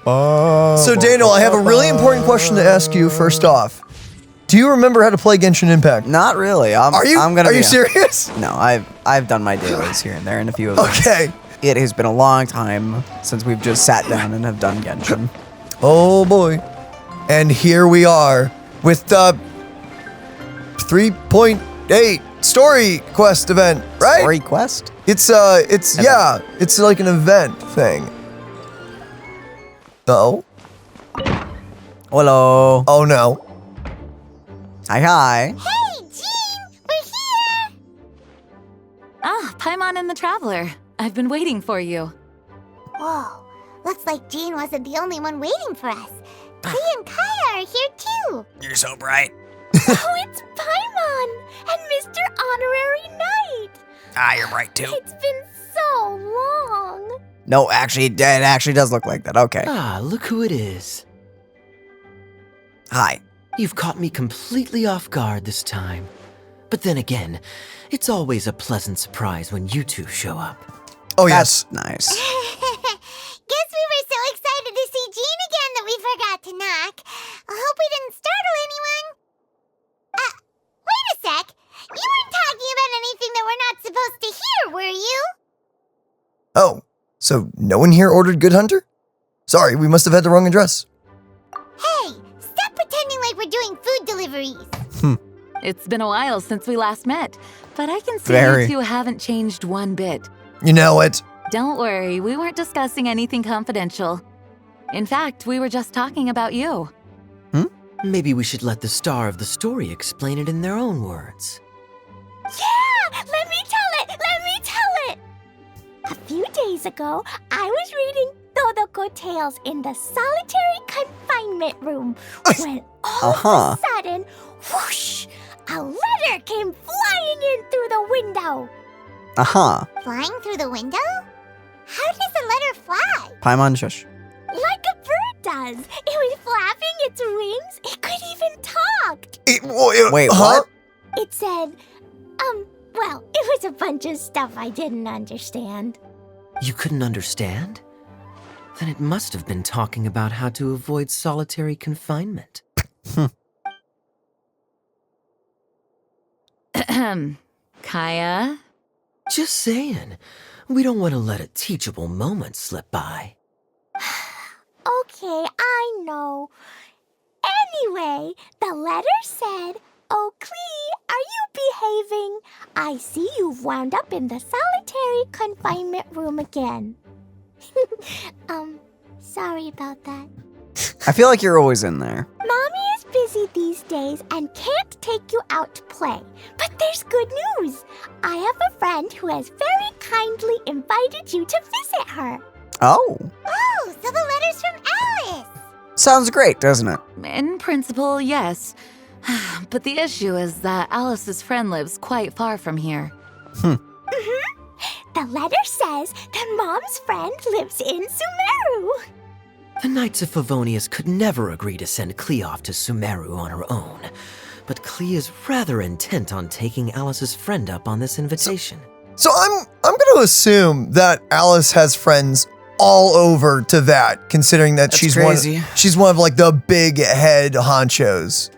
So Daniel, I have a really important question to ask you first off. Do you remember how to play Genshin Impact? Not really. Are you serious? No, I've done my dailies here and there in a few events. Okay. It has been a long time since we've just sat down and have done Genshin. Oh boy. And here we are with the 3.8 story quest event, right? Story quest? It's like an event thing. Oh. Hello. Oh no. Hi. Hey, Jean! We're here! Ah, Paimon and the Traveler. I've been waiting for you. Whoa, looks like Jean wasn't the only one waiting for us. Klee and Kaya are here too. You're so bright. Oh, it's Paimon and Mr. Honorary Knight. You're bright too. It's been so long. No, actually, it actually does look like that. Okay. Look who it is. Hi. You've caught me completely off guard this time. But then again, it's always a pleasant surprise when you two show up. Oh, yes. That's nice. Guess we were so excited to see Jean again that we forgot to knock. I hope we didn't startle anyone. Wait a sec. You weren't talking about anything that we're not supposed to hear, were you? Oh, so no one here ordered Good Hunter? Sorry, we must have had the wrong address. Hey, stop pretending like we're doing food deliveries. It's been a while since we last met, but I can see Very. you two haven't changed one bit. You know what? Don't worry, we weren't discussing anything confidential. In fact, we were just talking about you. Maybe we should let the star of the story explain it in their own words. Yeah! Let me tell it! Let me tell it! A few days ago, I was reading Todoko Tales in the solitary confinement room when all of a sudden, whoosh, a letter came flying in through the window. Flying through the window? How does a letter fly? Paimon, shush. Like a bird does. It was flapping its wings. It could even talk. Wait, huh? what? It said, well, it was a bunch of stuff I didn't understand. You couldn't understand? Then it must have been talking about how to avoid solitary confinement. Kaya? Just saying. We don't want to let a teachable moment slip by. Okay, I know. Anyway, the letter said, "Oh, Klee, are you behaving? I see you've wound up in the solitary confinement room again." Sorry about that. I feel like you're always in there. Mommy is busy these days and can't take you out to play. But there's good news. I have a friend who has very kindly invited you to visit her. Oh. Oh, so the letter's from Alice. Sounds great, doesn't it? In principle, yes. But the issue is that Alice's friend lives quite far from here. The letter says that Mom's friend lives in Sumeru. The Knights of Favonius could never agree to send Klee off to Sumeru on her own. But Klee is rather intent on taking Alice's friend up on this invitation. So I'm going to assume that Alice has friends all over to that, considering that That's she's crazy. one of like the big head honchos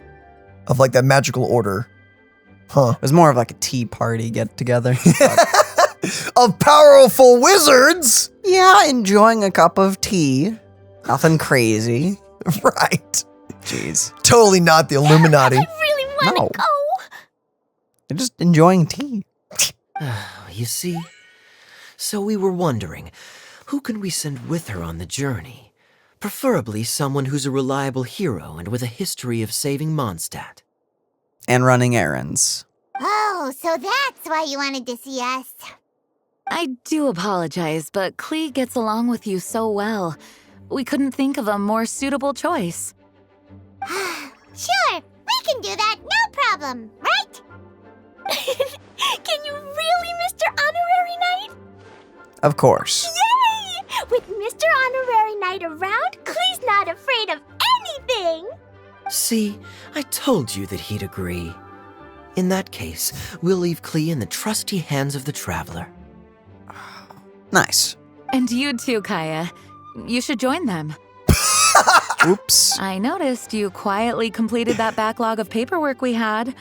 of like that magical order. Huh. It was more of like a tea party get together. Of powerful wizards. Yeah, enjoying a cup of tea. Nothing crazy. Right. Jeez. Totally not the Illuminati. I really want to No. go. They're just enjoying tea. You see? So we were wondering, who can we send with her on the journey? Preferably someone who's a reliable hero and with a history of saving Mondstadt. And running errands. Oh, so that's why you wanted to see us. I do apologize, but Klee gets along with you so well. We couldn't think of a more suitable choice. Sure, we can do that, no problem, right? Can you really, Mr. Honorary Knight? Of course. Yay! With Mr. Honorary Knight around, Klee's not afraid of anything. See, I told you that he'd agree. In that case, we'll leave Klee in the trusty hands of the Traveler. Nice. And you too, Kaya. You should join them. Oops. I noticed you quietly completed that backlog of paperwork we had.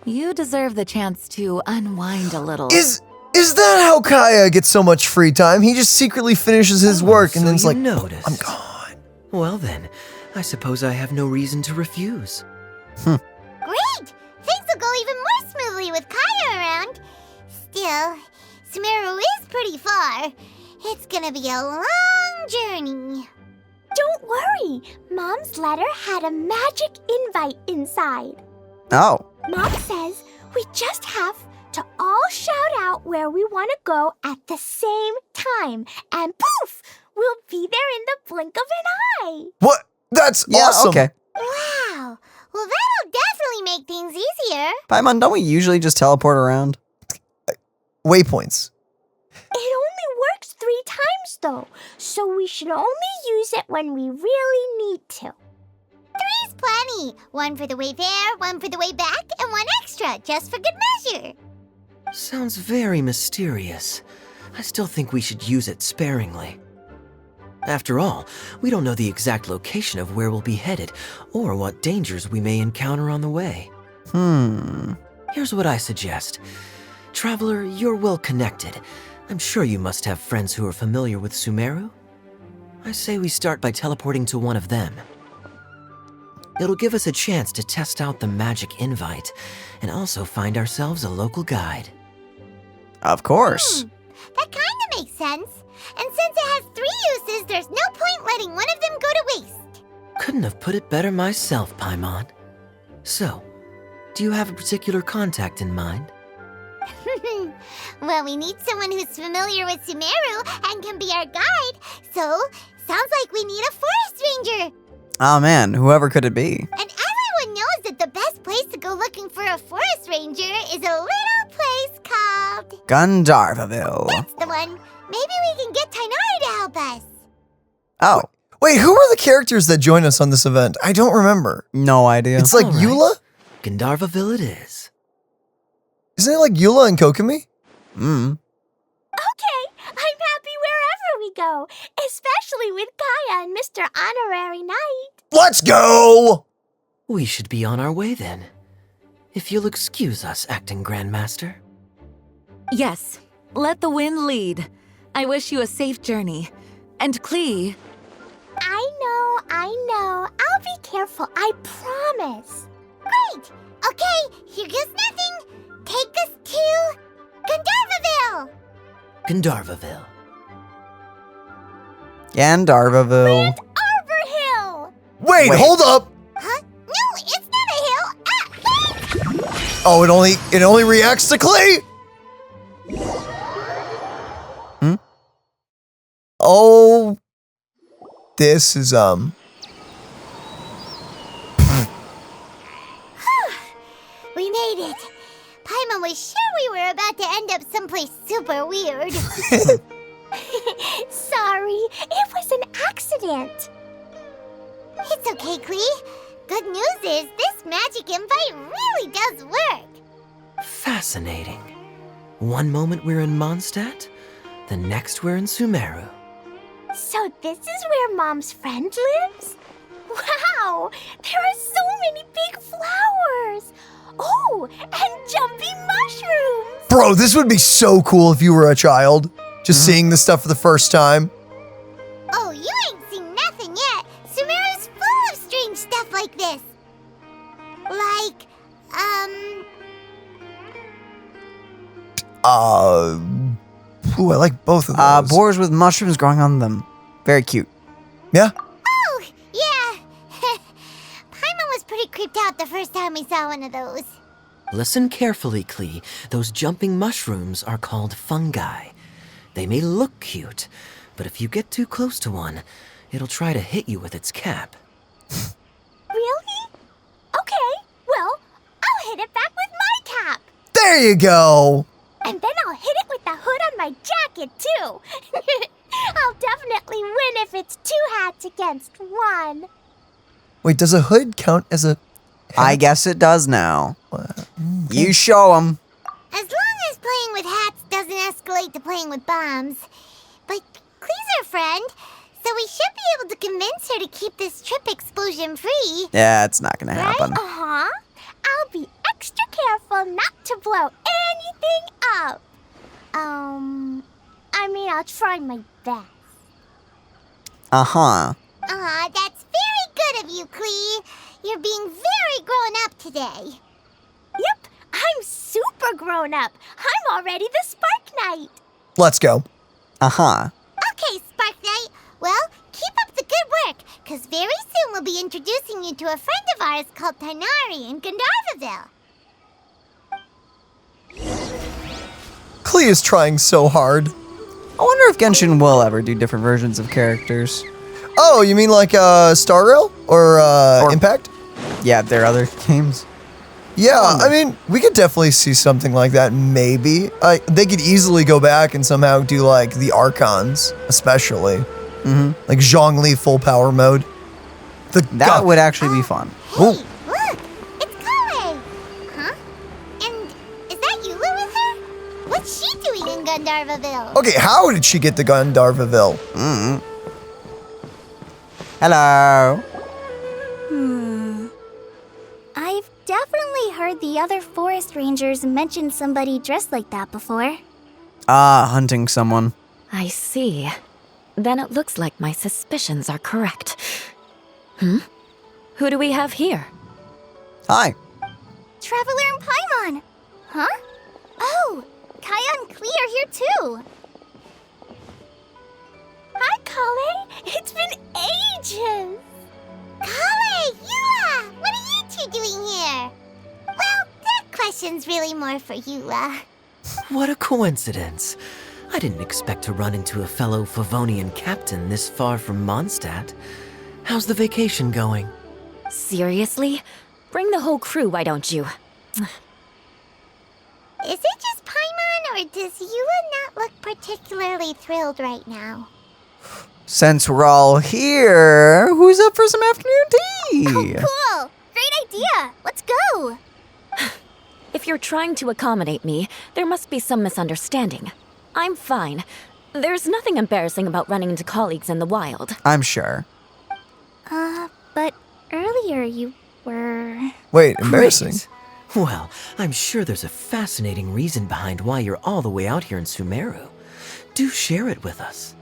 You deserve the chance to unwind a little. Is that how Kaya gets so much free time? He just secretly finishes his work and so then's you like, noticed. I'm gone. Well then, I suppose I have no reason to refuse. Great! Things will go even more smoothly with Kaya around. Still, Sumeru is pretty far. It's gonna be a long journey. Don't worry. Mom's letter had a magic invite inside. Oh. Mom says we just have to all shout out where we want to go at the same time. And poof! We'll be there in the blink of an eye. What? That's Yeah, awesome. okay. Wow. Well, that'll definitely make things easier. Paimon, don't we usually just teleport around? Waypoints. It only works 3 times, though, so we should only use it when we really need to. 3's plenty. 1 for the way there, 1 for the way back, and 1 extra, just for good measure. Sounds very mysterious. I still think we should use it sparingly. After all, we don't know the exact location of where we'll be headed, or what dangers we may encounter on the way. Here's what I suggest. Traveler, you're well connected. I'm sure you must have friends who are familiar with Sumeru. I say we start by teleporting to one of them. It'll give us a chance to test out the magic invite, and also find ourselves a local guide. Of course. That kind of makes sense. And since it has 3 uses, there's no point letting one of them go to waste. Couldn't have put it better myself, Paimon. So, do you have a particular contact in mind? Well, we need someone who's familiar with Sumeru and can be our guide. So, sounds like we need a forest ranger. Oh man, whoever could it be? And everyone knows that the best place to go looking for a forest ranger is a little place called... Gandharvaville. That's the one. Maybe we can get Tainari to help us. Oh, Wait, who are the characters that join us on this event? I don't remember. no idea. It's like All right. Eula? Gandharvaville it is. Isn't it like Eula and Kokomi? Okay, I'm happy wherever we go, especially with Kaya and Mr. Honorary Knight. Let's go! We should be on our way then. If you'll excuse us, Acting Grandmaster. Yes, let the wind lead. I wish you a safe journey. And Klee, I know. I'll be careful, I promise. Great! Okay, here goes nothing. Take us to... Gandharvaville! Gandharvaville. Gandharvaville. Arbor Hill! Wait, Wait. hold up! Huh? No, it's not a hill. Ah! Oh, it only reacts to Klee? Oh, this is, We made it. Paimon was sure we were about to end up someplace super weird. Sorry, it was an accident. It's okay, Klee. Good news is this magic invite really does work. Fascinating. One moment we're in Mondstadt, the next we're in Sumeru. So this is where Mom's friend lives? Wow, there are so many big flowers. Oh, and jumpy mushrooms. bro, this would be so cool if you were a child. Just seeing this stuff for the first time. Oh, you ain't seen nothing yet. Sumeru's full of strange stuff like this. Like, Ooh, I like both of those. Boars with mushrooms growing on them. Very cute. Yeah? oh, yeah. Paimon was pretty creeped out the first time we saw one of those. Listen carefully, Klee. Those jumping mushrooms are called fungi. They may look cute, but if you get too close to one, it'll try to hit you with its cap. Really? Okay, well, I'll hit it back with my cap. There you go. And then I'll hit it with the hood on my jacket, too. I'll definitely win if it's 2 hats against 1. Wait, does a hood count as a... I guess it does now. You show them. As long as playing with hats doesn't escalate to playing with bombs. But Klee's our friend, so So we should be able to convince her to keep this trip exclusion-free. Yeah, it's not gonna happen. Right? Uh-huh. I'll be extra careful not to blow anything up. I'll try my best. Uh-huh. That's very good of you, Klee. You're being very grown up today. Yep, I'm super grown up. I'm already the Spark Knight. Let's go. Uh-huh. Okay, Spark Knight. Well, keep up the good work, because very soon we'll be introducing you to a friend of ours called Tighnari in Gandharvaville. Klee is trying so hard. I wonder if Genshin will ever do different versions of characters. Oh, you mean like Star Rail or Impact? Yeah, there are other games. Yeah, I mean, we could definitely see something like that, maybe. They could easily go back and somehow do, like, the Archons, especially. Mm-hmm. Like, Zhongli full power mode. That would actually be fun. Hey, look! It's Kale! Huh? And is that Eula with her? What's she doing in Gandharvaville? Okay, how did she get to Gandharvaville? Mm-hmm. Hello. I've definitely heard the other forest rangers mention somebody dressed like that before. Hunting someone. I see. Then it looks like my suspicions are correct. Who do we have here? Hi. Traveler and Paimon! Huh? Oh, Kaya and Klee are here too! Hi, Kale! It's been ages! Kale! Eula! What are you two doing here? Well, that question's really more for Eula. What a coincidence. I didn't expect to run into a fellow Favonian captain this far from Mondstadt. How's the vacation going? Seriously? Bring the whole crew, why don't you? Is it just Paimon, or does Eula not look particularly thrilled right now? Since we're all here, who's up for some afternoon tea? Oh, cool! Great idea! Let's go! If you're trying to accommodate me, there must be some misunderstanding. I'm fine. There's nothing embarrassing about running into colleagues in the wild. I'm sure. But earlier you were... Wait, embarrassing. Great. Well, I'm sure there's a fascinating reason behind why you're all the way out here in Sumeru. Do share it with us.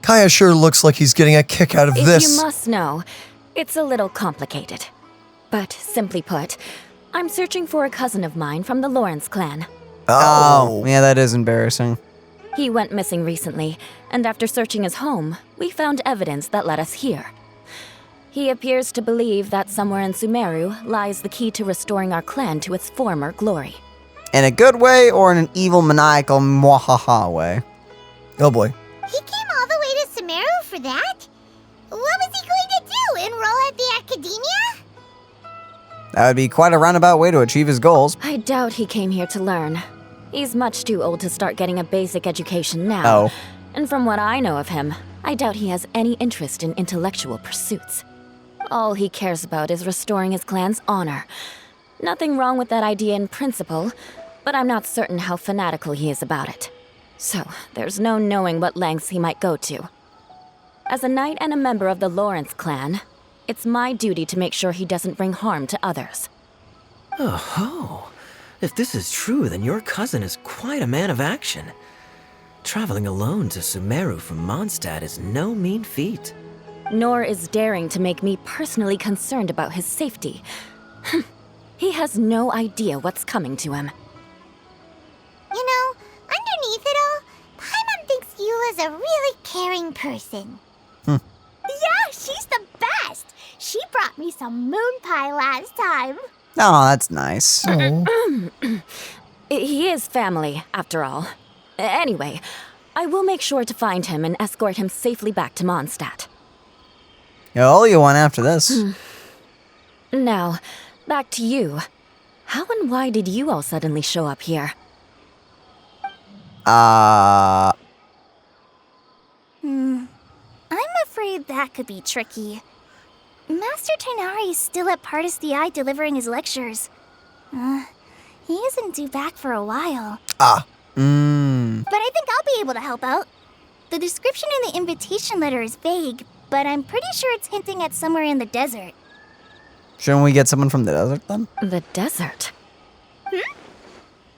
Kaya sure looks like he's getting a kick out of If this. you must know, it's a little complicated. But simply put, I'm searching for a cousin of mine from the Lawrence clan. Oh. Yeah, that is embarrassing. He went missing recently, and after searching his home, we found evidence that led us here. He appears to believe that somewhere in Sumeru lies the key to restoring our clan to its former glory. In a good way or in an evil, maniacal, mwahaha way? Oh boy. He came all the way to Sumeru for that? What was he going to do, enroll at the academia? That would be quite a roundabout way to achieve his goals. I doubt he came here to learn. He's much too old to start getting a basic education now. Oh. And from what I know of him, I doubt he has any interest in intellectual pursuits. All he cares about is restoring his clan's honor. Nothing wrong with that idea in principle, but I'm not certain how fanatical he is about it. So, there's no knowing what lengths he might go to. As a knight and a member of the Lawrence clan, it's my duty to make sure he doesn't bring harm to others. Oh, if this is true, then your cousin is quite a man of action. Traveling alone to Sumeru from Mondstadt is no mean feat. Nor is daring to make me personally concerned about his safety. He has no idea what's coming to him. You know, underneath it all, Paimon thinks Eula's a really caring person. Yeah, she's the best! She brought me some moon pie last time. Oh, that's nice. He is family, after all. Anyway, I will make sure to find him and escort him safely back to Mondstadt. Oh, you want after this. Now, back to you. How and why did you all suddenly show up here? I'm afraid that could be tricky. Master Tighnari is still at Pardis the Eye delivering his lectures. He isn't due back for a while. Ah. But I think I'll be able to help out. The description in the invitation letter is vague, but I'm pretty sure it's hinting at somewhere in the desert. Shouldn't we get someone from the desert then? The desert?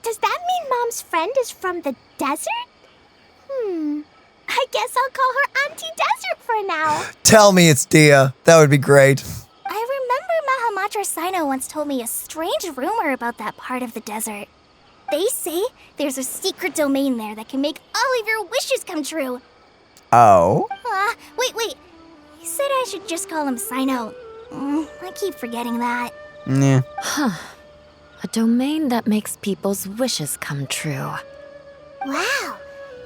Does that mean Mom's friend is from the desert? I guess I'll call her Auntie Desert for now. Tell me it's Dia. That would be great. I remember Mahamatra Sino once told me a strange rumor about that part of the desert. They say there's a secret domain there that can make all of your wishes come true. Oh? Wait. He said I should just call him Sino. I keep forgetting that. Yeah. A domain that makes people's wishes come true. Wow.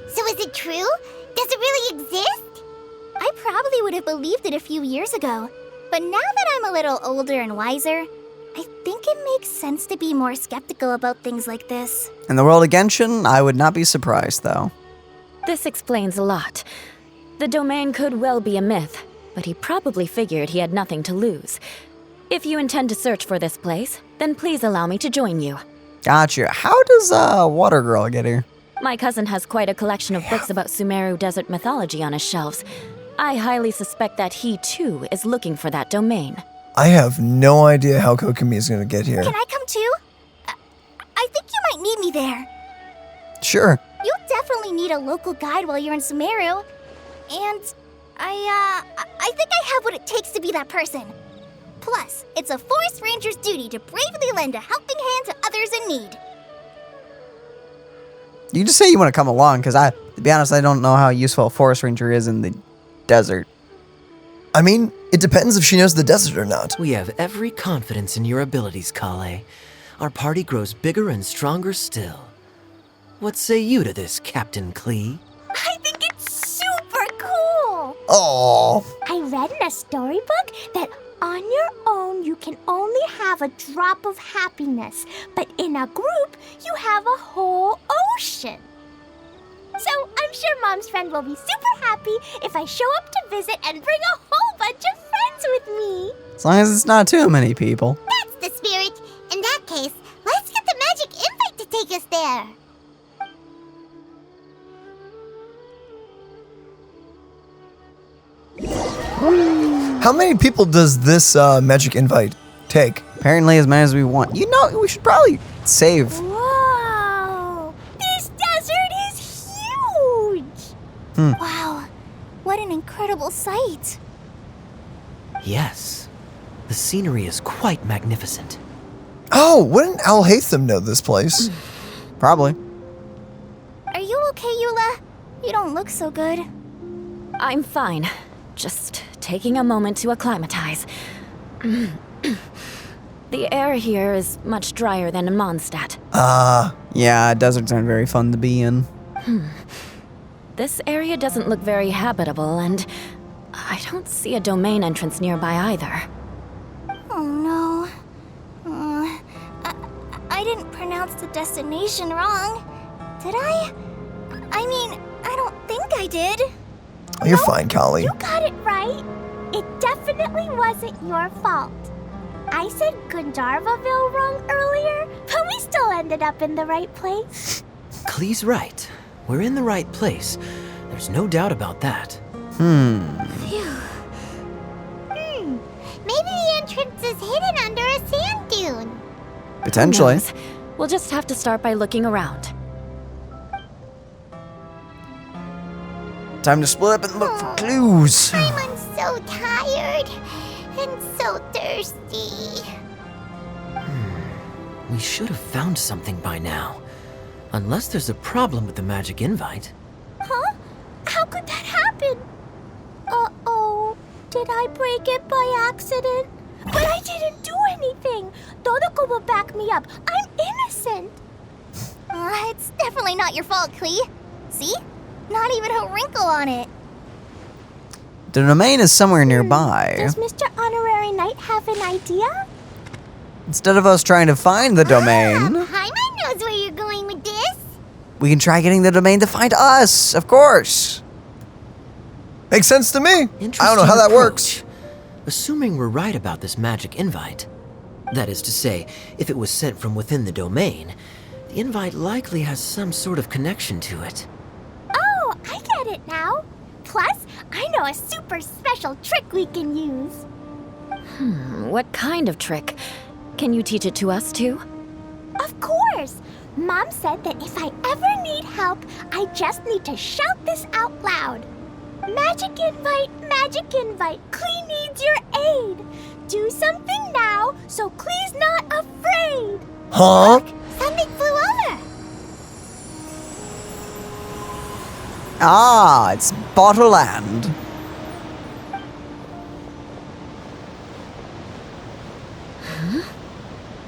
So is it true? Does it really exist? I probably would have believed it a few years ago. But now that I'm a little older and wiser, I think it makes sense to be more skeptical about things like this. In the world of Genshin, I would not be surprised, though. This explains a lot. The domain could well be a myth, but he probably figured he had nothing to lose. If you intend to search for this place, then please allow me to join you. Gotcha. How does Water Girl get here? My cousin has quite a collection of books about Sumeru desert mythology on his shelves. I highly suspect that he, too, is looking for that domain. I have no idea how Kokomi is going to get here. Can I come too? I think you might need me there. Sure. You'll definitely need a local guide while you're in Sumeru. And I think I have what it takes to be that person. Plus, it's a forest ranger's duty to bravely lend a helping hand to others in need. You just say you want to come along, because to be honest, I don't know how useful a forest ranger is in the desert. I mean, it depends if she knows the desert or not. We have every confidence in your abilities, Kale. Our party grows bigger and stronger still. What say you to this, Captain Klee? I think it's super cool! Aww. I read in a storybook that on your own you can only have a drop of happiness, but in a group you have a whole ocean. So I'm sure Mom's friend will be super happy if I show up to visit and bring a whole bunch of friends with me. As long as it's not too many people. That's the spirit. In that case, let's get the magic invite to take us there. How many people does this magic invite take? Apparently as many as we want. You know, we should probably save. Whoa! This desert is huge! Wow, what an incredible sight. Yes. The scenery is quite magnificent. Oh, wouldn't Al Hatham know this place? Probably. Are you okay, Eula? You don't look so good. I'm fine. Just taking a moment to acclimatize. The air here is much drier than in Mondstadt. Yeah, deserts aren't very fun to be in. This area doesn't look very habitable, and I don't see a domain entrance nearby either. Oh no. I didn't pronounce the destination wrong. Did I? I mean, I don't think I did. Oh, you're fine, Kali. You got it right. It definitely wasn't your fault. I said Gundarvaville wrong earlier, but we still ended up in the right place. Klee's right. We're in the right place. There's no doubt about that. Maybe the entrance is hidden under a sand dune. Potentially. Who knows? We'll just have to start by looking around. Time to split up and look for clues. I'm so tired and so thirsty. We should have found something by now. Unless there's a problem with the magic invite. Huh? How could that happen? Uh-oh. Did I break it by accident? But I didn't do anything. Todoko will back me up. I'm innocent. It's definitely not your fault, Klee. See? Not even a wrinkle on it. The domain is somewhere nearby. Does Mr. Honorary Knight have an idea? Instead of us trying to find the domain, Paimon knows where you're going with this. we can try getting the domain to find us, of course. Makes sense to me. I Interesting don't know how that approach. works. Assuming we're right about this magic invite. That is to say, if it was sent from within the domain, the invite likely has some sort of connection to it. Oh, I get it now. Plus, I know a super special trick we can use. What kind of trick? Can you teach it to us too? Of course! Mom said that if I ever need help, I just need to shout this out loud. Magic invite, Klee needs your aid. Do something now, so Klee's not afraid. Huh? Look, something flew over. Ah, it's Bottle Land.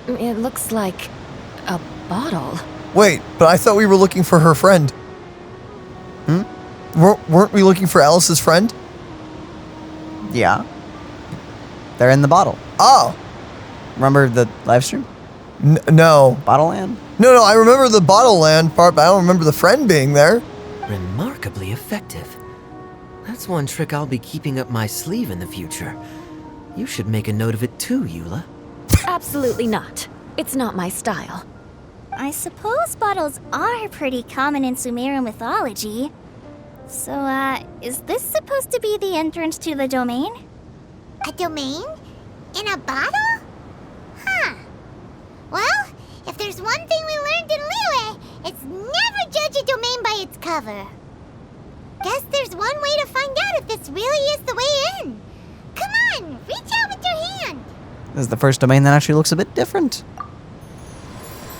It looks like a bottle. Wait, but I thought we were looking for her friend. Weren't we looking for Alice's friend? Yeah. They're in the bottle. Oh. Remember the live stream? No. Bottle Land? No, I remember the Bottle Land part, but I don't remember the friend being there. Remarkably effective. That's one trick I'll be keeping up my sleeve in the future. You should make a note of it too, Eula. Absolutely not. It's not my style. I suppose bottles are pretty common in Sumeru mythology. So, is this supposed to be the entrance to the domain? A domain? In a bottle? Huh. Well, if there's one thing we learned in Liyue, it's never judge a domain by its cover. Guess there's one way to find out if this really is the way in. Come on, reach out with your hand. This is the first domain that actually looks a bit different.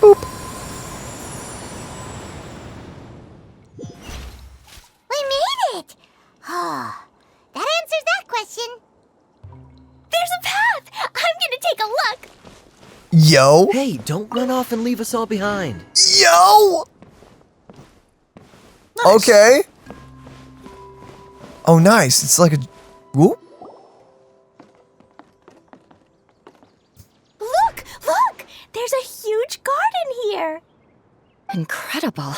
Boop. We made it! Oh, that answers that question. There's a path! I'm gonna take a look. Yo. Hey, don't run off and leave us all behind. Yo! Nice. Okay. Oh, nice. It's like a... Whoop. Look! There's a huge garden here. Incredible.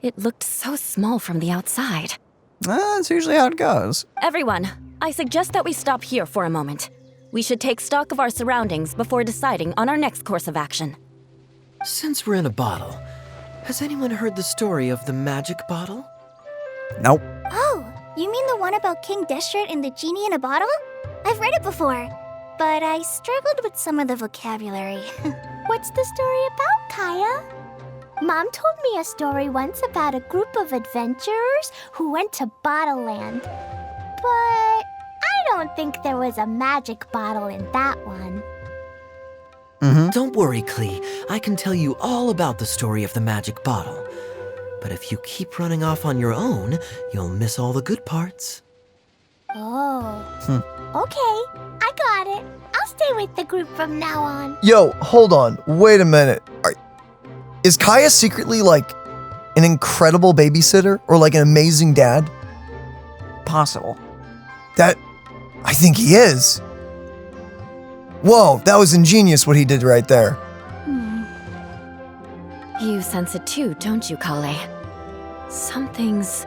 It looked so small from the outside. That's usually how it goes. Everyone, I suggest that we stop here for a moment. We should take stock of our surroundings before deciding on our next course of action. Since we're in a bottle, has anyone heard the story of the magic bottle? Nope. Oh, you mean the one about King Deshret and the genie in a bottle? I've read it before, but I struggled with some of the vocabulary. What's the story about, Kaya? Mom told me a story once about a group of adventurers who went to Bottle Land. But I don't think there was a magic bottle in that one. Don't worry, Klee. I can tell you all about the story of the magic bottle. But if you keep running off on your own, you'll miss all the good parts. Oh. Okay, I got it. I'll stay with the group from now on. Yo, hold on. Wait a minute. Is Kaya secretly like an incredible babysitter or like an amazing dad? Possible. I think he is. Whoa, that was ingenious what he did right there. You sense it too, don't you, Kale? Something's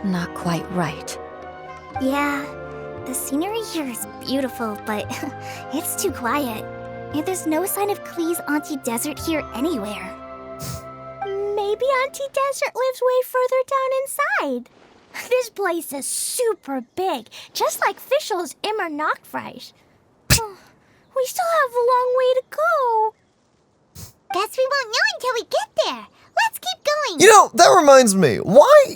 not quite right. Yeah, the scenery here is beautiful, but it's too quiet. And there's no sign of Klee's Auntie Desert here anywhere. Maybe Auntie Desert lives way further down inside. This place is super big, just like Fischl's Immer Nachtreich. We still have a long way to go. Guess we won't know until we get there. Let's keep going. You know, that reminds me. Why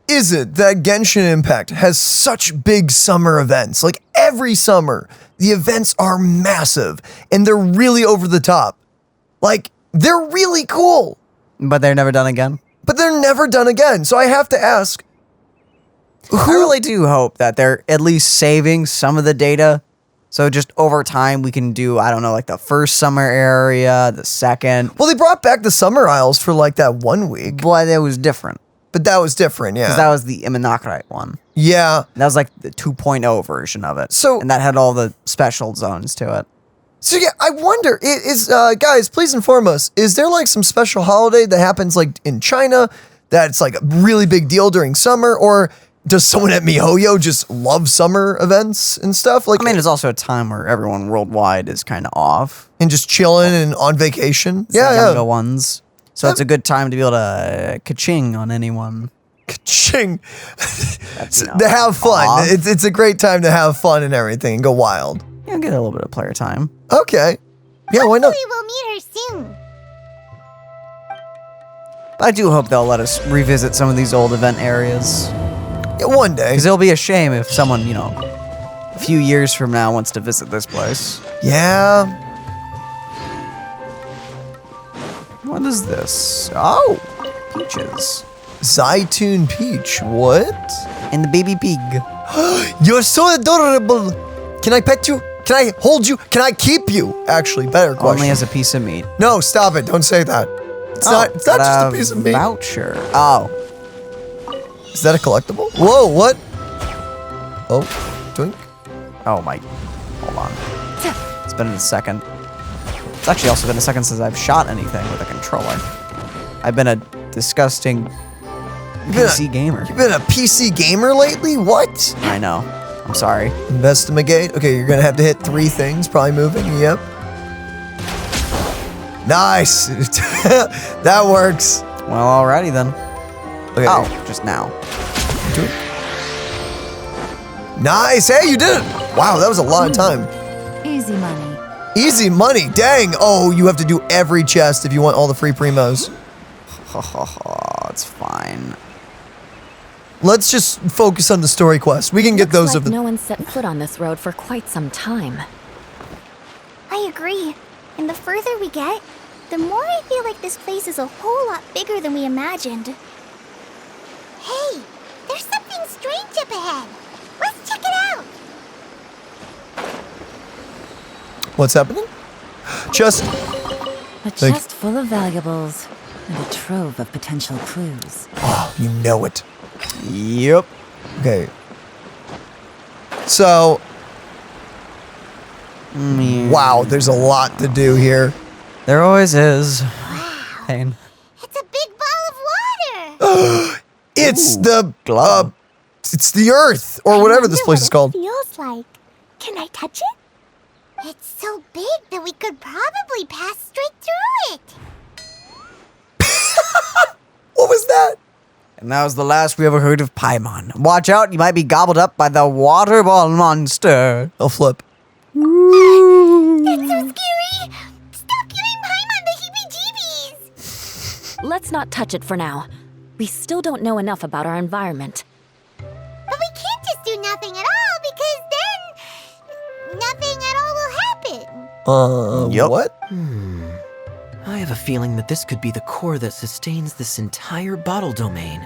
is it that Genshin Impact has such big summer events? Like every summer, the events are massive and they're really over the top. Like, they're really cool. But they're never done again. But they're never done again. So I have to ask, I really do hope that they're at least saving some of the data. So just over time, we can do, I don't know, like the first summer area, the second. well, they brought back the Summer Isles for like that 1 week. But it was different. But that was different, yeah. Because that was the Imanakrite one. Yeah. That was like the 2.0 version of it. So- and that had all the special zones to it. So yeah, I wonder, guys, please inform us, is there like some special holiday that happens like in China that's like a really big deal during summer? Or does someone at miHoYo just love summer events and stuff? Like, I mean, it's also a time where everyone worldwide is kind of off. and just chilling and on vacation? The younger Yeah. ones. So it's a good time to be able to ka-ching on anyone. Ching. That's, you know, To have fun. off. It's a great time to have fun and everything and go wild. You'll get a little bit of player time. Okay. Yeah, why not? Hopefully we'll meet her soon. But I do hope they'll let us revisit some of these old event areas. Yeah, one day. Because it'll be a shame if someone, you know, a few years from now wants to visit this place. Yeah. What is this? Oh, peaches. Zaytune Peach. What? And the baby pig. You're so adorable. Can I pet you? Can I hold you? Can I keep you? Actually, better question. Only as a piece of meat. No, stop it. Don't say that. It's not just a piece of meat. Voucher. Oh. Is that a collectible? Whoa, what? Oh, twink. Oh my. Hold on. It's been a second. It's actually also been a second since I've shot anything with a controller. I've been a disgusting PC gamer. You've been a PC gamer lately? What? I know. I'm sorry. Investigate. Okay, you're gonna have to hit 3 things. Probably moving. Yep. Nice. That works. Well, alrighty then. Okay. Oh, just now. Nice. Hey, you did it. Wow, that was a lot of time. Easy money. Easy money. Dang. Oh, you have to do every chest if you want all the free primos. It's fine. Let's just focus on the story quest. We can get those Looks of like the. no one's set foot on this road for quite some time. I agree. And the further we get, the more I feel like this place is a whole lot bigger than we imagined. Hey, there's something strange up ahead. Let's check it out. What's happening? Just. A Thank- chest full of valuables and a trove of potential clues. Oh, you know it. Yep. Okay. So. Wow, there's a lot to do here. There always is. Pain. It's a big ball of water. It's Ooh, the glove. it's the Earth or whatever this place is called. Feels like. Can I touch it? It's so big that we could probably pass straight through it. What was that? And that was the last we ever heard of Paimon. Watch out, you might be gobbled up by the water ball monster. I'll flip. That's so scary. Stop giving Paimon the heebie-jeebies. Let's not touch it for now. We still don't know enough about our environment. But we can't just do nothing at all because then nothing at all will happen. Yup. What? I have a feeling that this could be the core that sustains this entire bottle domain.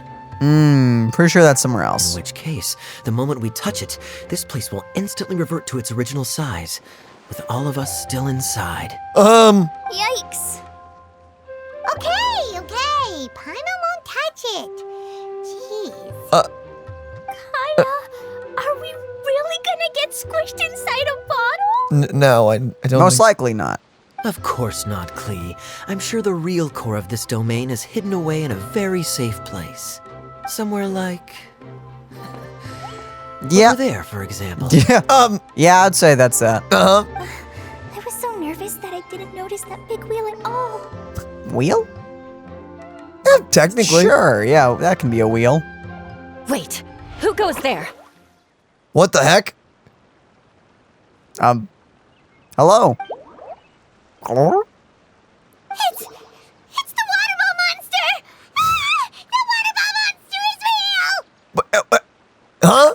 Pretty sure that's somewhere In else. which case, the moment we touch it, this place will instantly revert to its original size, with all of us still inside. Yikes. Okay. Paimon won't touch it. Jeez. Kaya, are we really gonna get squished inside a bottle? No, I don't. Most think- likely not. Of course not, Klee. I'm sure the real core of this domain is hidden away in a very safe place. Somewhere like... Yeah. over there, for example. Yeah. Yeah, I'd say that's that. Uh-huh. I was so nervous that I didn't notice that big wheel at all. Wheel? Technically. Sure, yeah, that can be a wheel. Wait, who goes there? What the heck? Hello? It's the water ball monster! Ah, the water ball monster is real! Huh?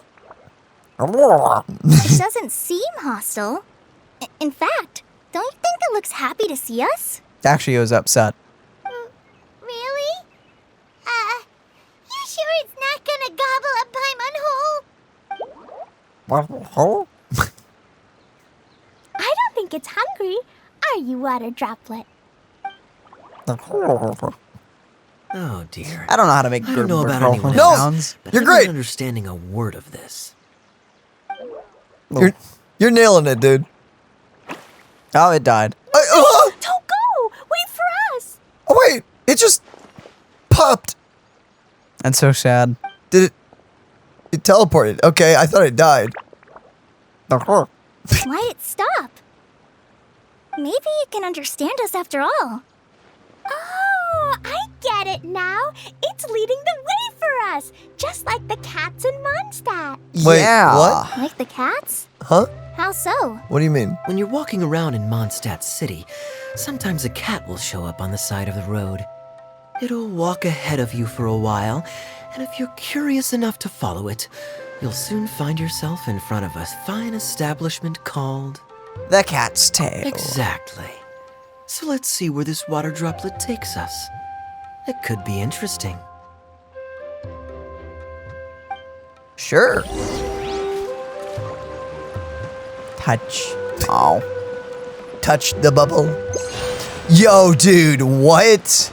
It doesn't seem hostile. In fact, don't you think it looks happy to see us? Actually, it was upset. Really? You sure it's not gonna gobble up Paimon whole? I don't think it's hungry. Are you, water droplet? Oh dear. I don't know how to make I don't know about girl anyone No. else, sounds. but You're I'm not great. understanding a word of this. You're nailing it, dude. Oh, it died. Don't go! Wait for us! Oh wait, it just popped. That's so sad. Did it? It teleported. Okay, I thought it died. Why'd it stop? Maybe it can understand us after all. Oh, Oh, I get it now. It's leading the way for us, just like the cats in Mondstadt. Wait, yeah. what? Like the cats? Huh? How so? What do you mean? When you're walking around in Mondstadt City, sometimes a cat will show up on the side of the road. It'll walk ahead of you for a while, and if you're curious enough to follow it, you'll soon find yourself in front of a fine establishment called... The cat's tail. Exactly. So let's see where this water droplet takes us. It could be interesting. Sure. Touch. Oh. Touch the bubble. Yo, dude, what?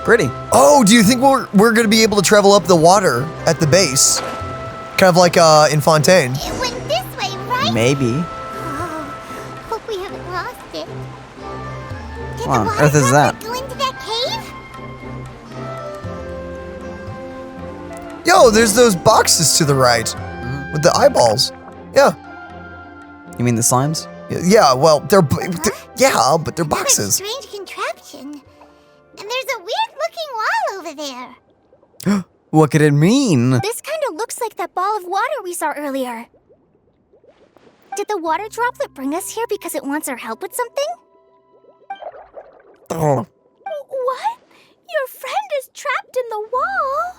Pretty. Oh, do you think we're gonna be able to travel up the water at the base? Kind of like in Fontaine. It went this way, right? Maybe. Oh, hope we haven't lost it. Did What on the water earth is that? droplet go into that cave? Yo, there's those boxes to the right with the eyeballs. Yeah. You mean the slimes? Yeah, well, yeah, but they're What a boxes. strange contraption. And there's a weird-looking wall over there. What could it mean? This kind of looks like that ball of water we saw earlier. Did the water droplet bring us here because it wants our help with something? Oh. What? Your friend is trapped in the wall?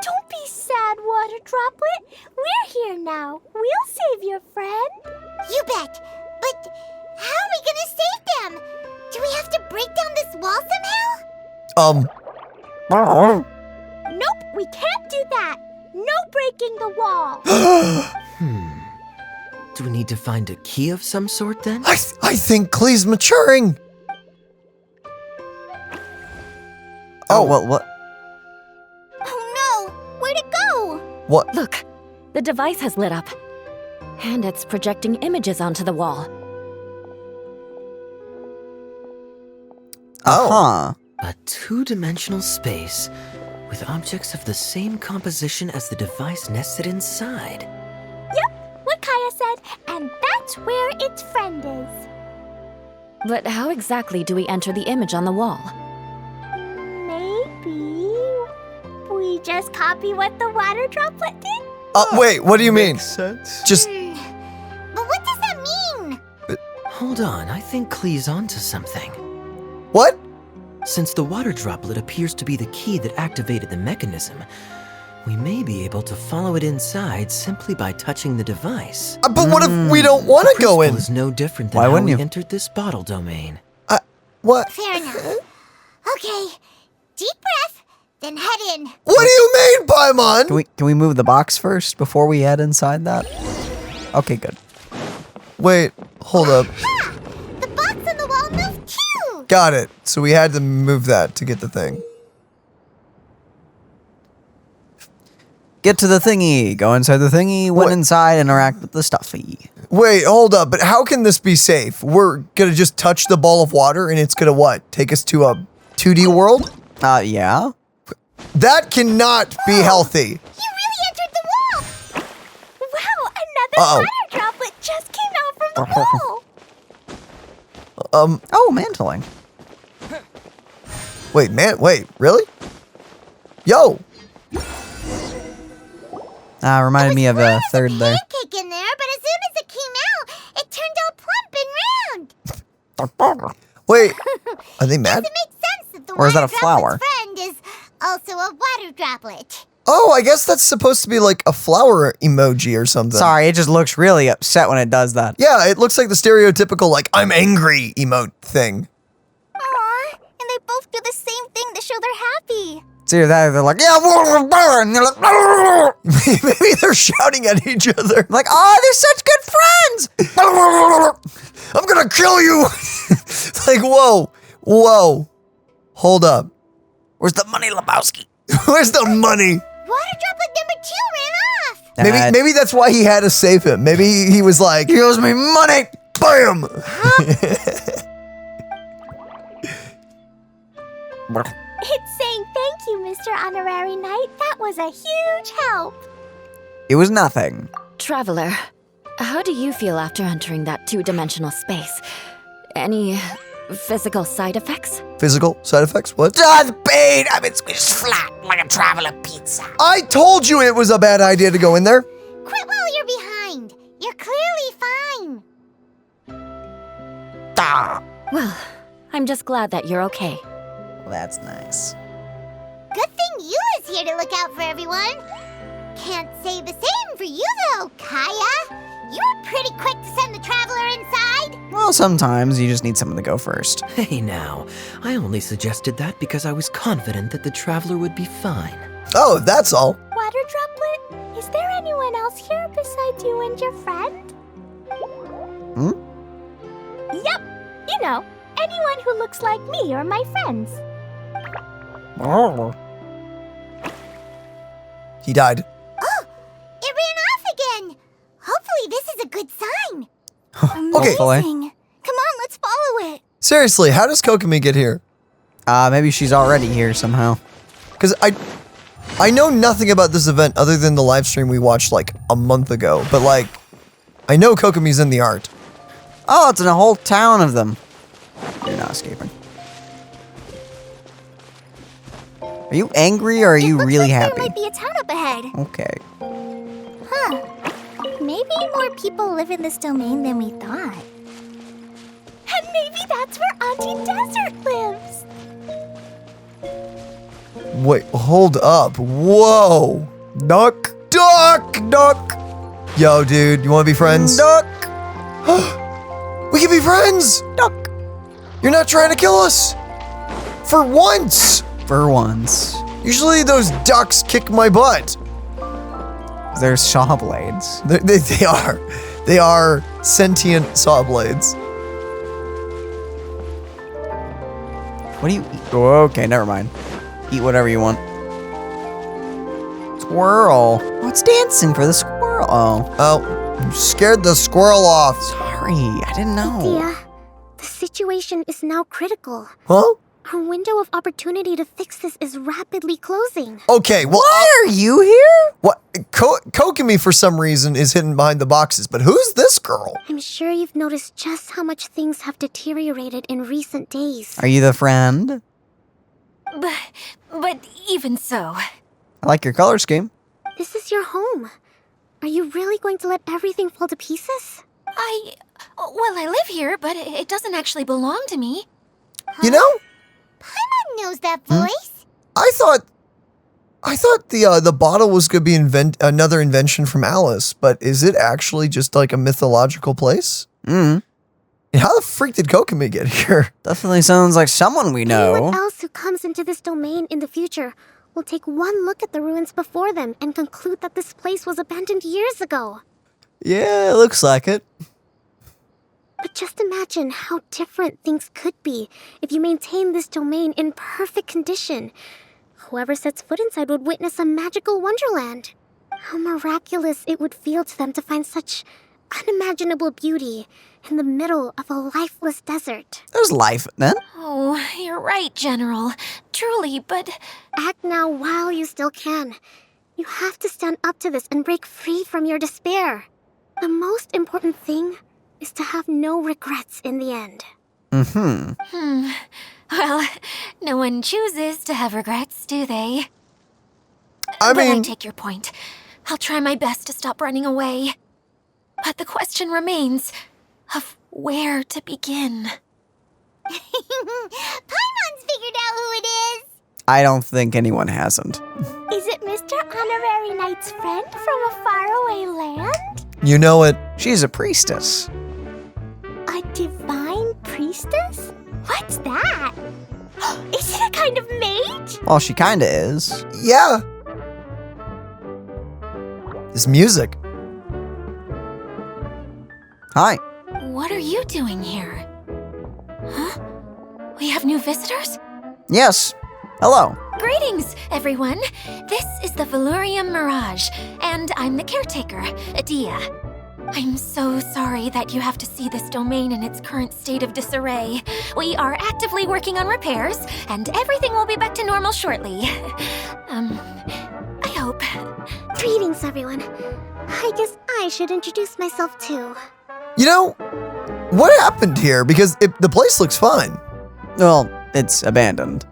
Don't be sad, water droplet. We're here now. We'll save your friend. You bet. But how are we gonna save them? Do we have to break down this wall somehow? Nope, we can't do that. No breaking the wall. Do we need to find a key of some sort then? I think Klee's maturing. Oh, well, what? Oh no, where'd it go? What? Look, the device has lit up. And it's projecting images onto the wall. Uh-huh. A two-dimensional space with objects of the same composition as the device nested inside. Yep, what Kaya said, and that's where its friend is. But how exactly do we enter the image on the wall? Maybe we just copy what the water droplet did? Wait, what do you mean? Sense. Just, But what does that mean? Hold on, I think Klee's onto something. what? Since the water droplet appears to be the key that activated the mechanism, we may be able to follow it inside simply by touching the device. But what if we don't want to go in? Principle is no different than Why how wouldn't we you? entered this bottle domain. What? Fair enough. Okay, deep breath, then head in. What do you mean, Paimon? Can we move the box first before we head inside that? Okay, good. Wait, hold up. Ha! The box on the wall moved too! Got it. So we had to move that to get the thing. Get to the thingy. Go inside the thingy. Went What? inside, interact with the stuffy. Wait, hold up. But how can this be safe? We're gonna just touch the ball of water and it's gonna what? Take us to a 2D world? Yeah. That cannot be healthy. You really entered the wall! Wow, another Uh-oh. water droplet just came out from the wall! Oh, mantling. Wait, really? Yo! Reminded me of a third there. Pancake in there, but as soon as it came out, it turned all plump and round. Wait, are they mad? It makes sense that the Or is that water a flower? droplet's friend is also a water droplet. Oh, I guess that's supposed to be like a flower emoji or something. Sorry, it just looks really upset when it does that. Yeah, it looks like the stereotypical, like, I'm angry emote thing. Aww, and they both do the same thing to show they're happy. It's either that or they're like, yeah, and they're like, Maybe they're shouting at each other. like, oh, they're such good friends. I'm gonna kill you! Like, whoa. Hold up. Where's the money, Lebowski? Where's the money? Water droplet number 2 ran off. Maybe that's why he had to save him. Maybe he was like, he owes me money! Bam! It's saying thank you, Mr. Honorary Knight. That was a huge help. It was nothing. Traveler, how do you feel after entering that two-dimensional space? Any Physical side effects? Physical side effects? What? The pain! I've been squished flat like a traveler pizza. I told you it was a bad idea to go in there. Quit while you're behind. You're clearly fine. Ah, Well, I'm just glad that you're okay. Well, that's nice. Good thing you is here to look out for everyone. Can't say the same for you though, Kaya. You were pretty quick to send the traveler inside. Well, sometimes you just need someone to go first. Hey now, I only suggested that because I was confident that the traveler would be fine. Oh, that's all. Water Droplet, is there anyone else here besides you and your friend? Yep, you know, anyone who looks like me or my friends. He died. Oh, it ran off again. Hopefully this is a good sign. Okay. Amazing. Come on, let's follow it. Seriously, how does Kokomi get here? Maybe she's already here somehow. Because I know nothing about this event other than the live stream we watched like a month ago. But like, I know Kokomi's in the art. Oh, it's in a whole town of them. You're not escaping. Are you angry or are you really happy? There might be a town up ahead. Okay. Huh. Maybe more people live in this domain than we thought. And maybe that's where Auntie Desert lives. Wait, hold up. Whoa. Duck. Yo, dude, you want to be friends? Duck. We can be friends. Duck. You're not trying to kill us. For once. For once. Usually those ducks kick my butt. They're saw blades. They are. They are sentient saw blades. What do you eat? Oh, okay, never mind. Eat whatever you want. Squirrel. What's dancing for the squirrel? Oh. Oh, you scared the squirrel off. Sorry, I didn't know. Thea, the situation is now critical. Huh? Our window of opportunity to fix this is rapidly closing. Okay, well, Why are you here? what? Kokomi, for some reason, is hidden behind the boxes, but who's this girl? I'm sure you've noticed just how much things have deteriorated in recent days. Are you the friend? But even so, I like your color scheme. This is your home. Are you really going to let everything fall to pieces? I live here, but it doesn't actually belong to me. You know, Paimon knows that voice. I thought the bottle was going to be another invention from Alice, but is it actually just like a mythological place? Mm. How the freak did Kokomi get here? Definitely sounds like someone we know. Anyone else who comes into this domain in the future will take one look at the ruins before them and conclude that this place was abandoned years ago. Yeah, it looks like it. But just imagine how different things could be if you maintain this domain in perfect condition. Whoever sets foot inside would witness a magical wonderland. How miraculous it would feel to them to find such unimaginable beauty in the middle of a lifeless desert. There's life then. Oh, you're right, General. Truly, but Act now while you still can. You have to stand up to this and break free from your despair. The most important thing is to have no regrets in the end. well, no one chooses to have regrets, do they? I But I mean, take your point. I'll try my best to stop running away. But the question remains of where to begin. Paimon's figured out who it is. I don't think anyone hasn't. Is it Mr. Honorary Knight's friend from a faraway land? you know it. She's a priestess. A divine priestess? What's that? Is it a kind of mage? Well, she kinda is. Yeah. This music. Hi. What are you doing here? Huh? We have new visitors? Yes. Hello. Greetings, everyone. This is the Valurium Mirage, and I'm the caretaker, Adia. I'm so sorry that you have to see this domain in its current state of disarray. We are actively working on repairs, and everything will be back to normal shortly. I hope. Greetings, everyone. I guess I should introduce myself too. You know, What happened here? Because the place looks fine. Well, it's abandoned.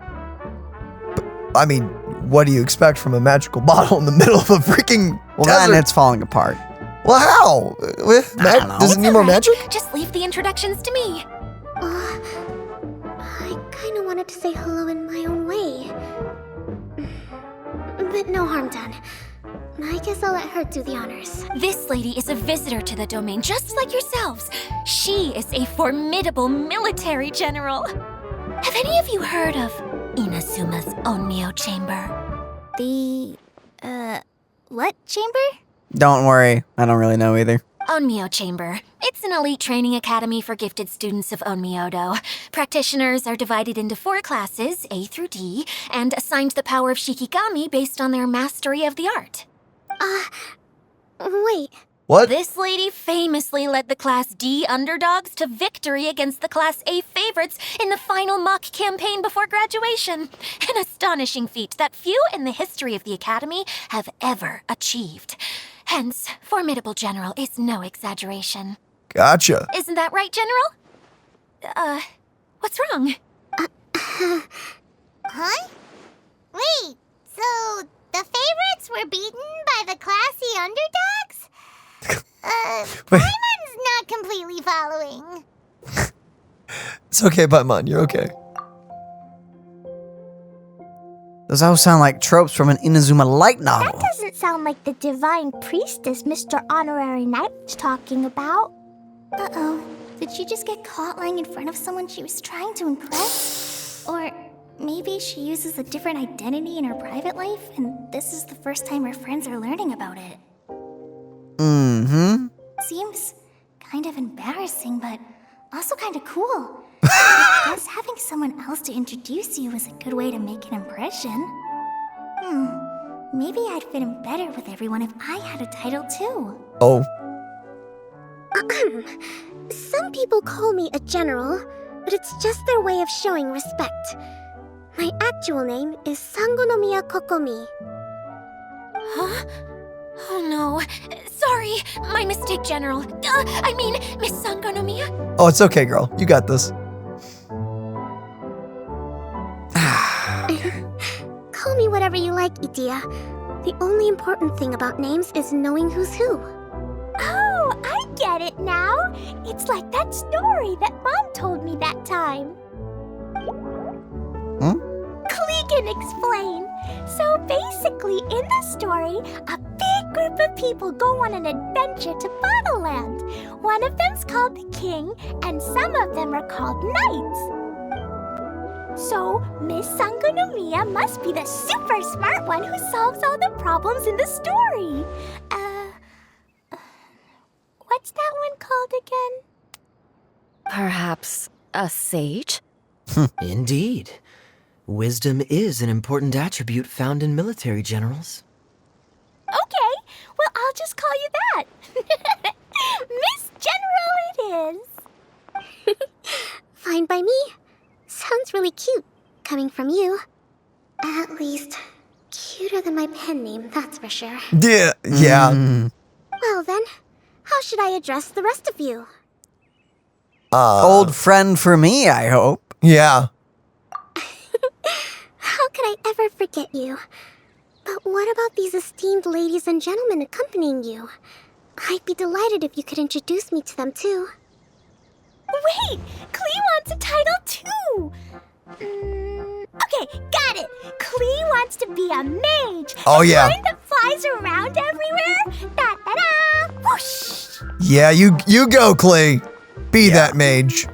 I mean, what do you expect from a magical bottle in the middle of a freaking Well, desert? then it's falling apart. Well, how? don't know. Does it need more magic? Just leave the introductions to me. I kind of wanted to say hello in my own way. But no harm done. I guess I'll let her do the honors. This lady is a visitor to the domain, just like yourselves. She is a formidable military general. Have any of you heard of Inazuma's Onmyo Chamber? The, what chamber? Don't worry, I don't really know either. Onmyo Chamber. It's an elite training academy for gifted students of Onmyodo. Practitioners are divided into 4 classes, A through D, and assigned the power of Shikigami based on their mastery of the art. Wait. What? This lady famously led the Class D underdogs to victory against the Class A favorites in the final mock campaign before graduation. An astonishing feat that few in the history of the Academy have ever achieved. Hence, formidable general is no exaggeration. Gotcha. Isn't that right, General? What's wrong? Huh? Wait, so the favorites were beaten by the classy underdogs? Wait. Paimon's not completely following. It's okay, Paimon. You're okay. Those all sound like tropes from an Inazuma light novel. That doesn't sound like the divine priestess Mr. Honorary Knight was talking about. Uh-oh. Did she just get caught lying in front of someone she was trying to impress? Or maybe she uses a different identity in her private life, and this is the first time her friends are learning about it. Mm-hmm. Seems kind of embarrassing, but also kind of cool. I guess having someone else to introduce you is a good way to make an impression. Maybe I'd fit in better with everyone if I had a title too. Oh. Some people call me a general, but it's just their way of showing respect. My actual name is Sangonomiya Kokomi. Huh? Oh no. Sorry, my mistake, General. I mean, Miss Sangonomiya. Oh, it's okay, girl. You got this. Call me whatever you like, Itia. The only important thing about names is knowing who's who. Oh, I get it now. It's like that story that Mom told me that time. Klee can explain. So basically, in the story, a big group of people go on an adventure to Bottleland. One of them's called the King, and some of them are called Knights. So, Miss Sangonomiya must be the super smart one who solves all the problems in the story. What's that one called again? Perhaps a sage? Indeed. Wisdom is an important attribute found in military generals. Okay, well, I'll just call you that. Miss General it is. Fine by me. Sounds really cute, coming from you. At least, cuter than my pen name, that's for sure. Yeah. Well then, how should I address the rest of you? Old friend for me, I hope. Yeah. How could I ever forget you? But what about these esteemed ladies and gentlemen accompanying you? I'd be delighted if you could introduce me to them too. Wait! Klee wants a title too! Okay, got it! Klee wants to be a mage! Oh, the yeah. kind that flies around everywhere! Da-da-da! Whoosh! Yeah, you go, Klee. Be that mage.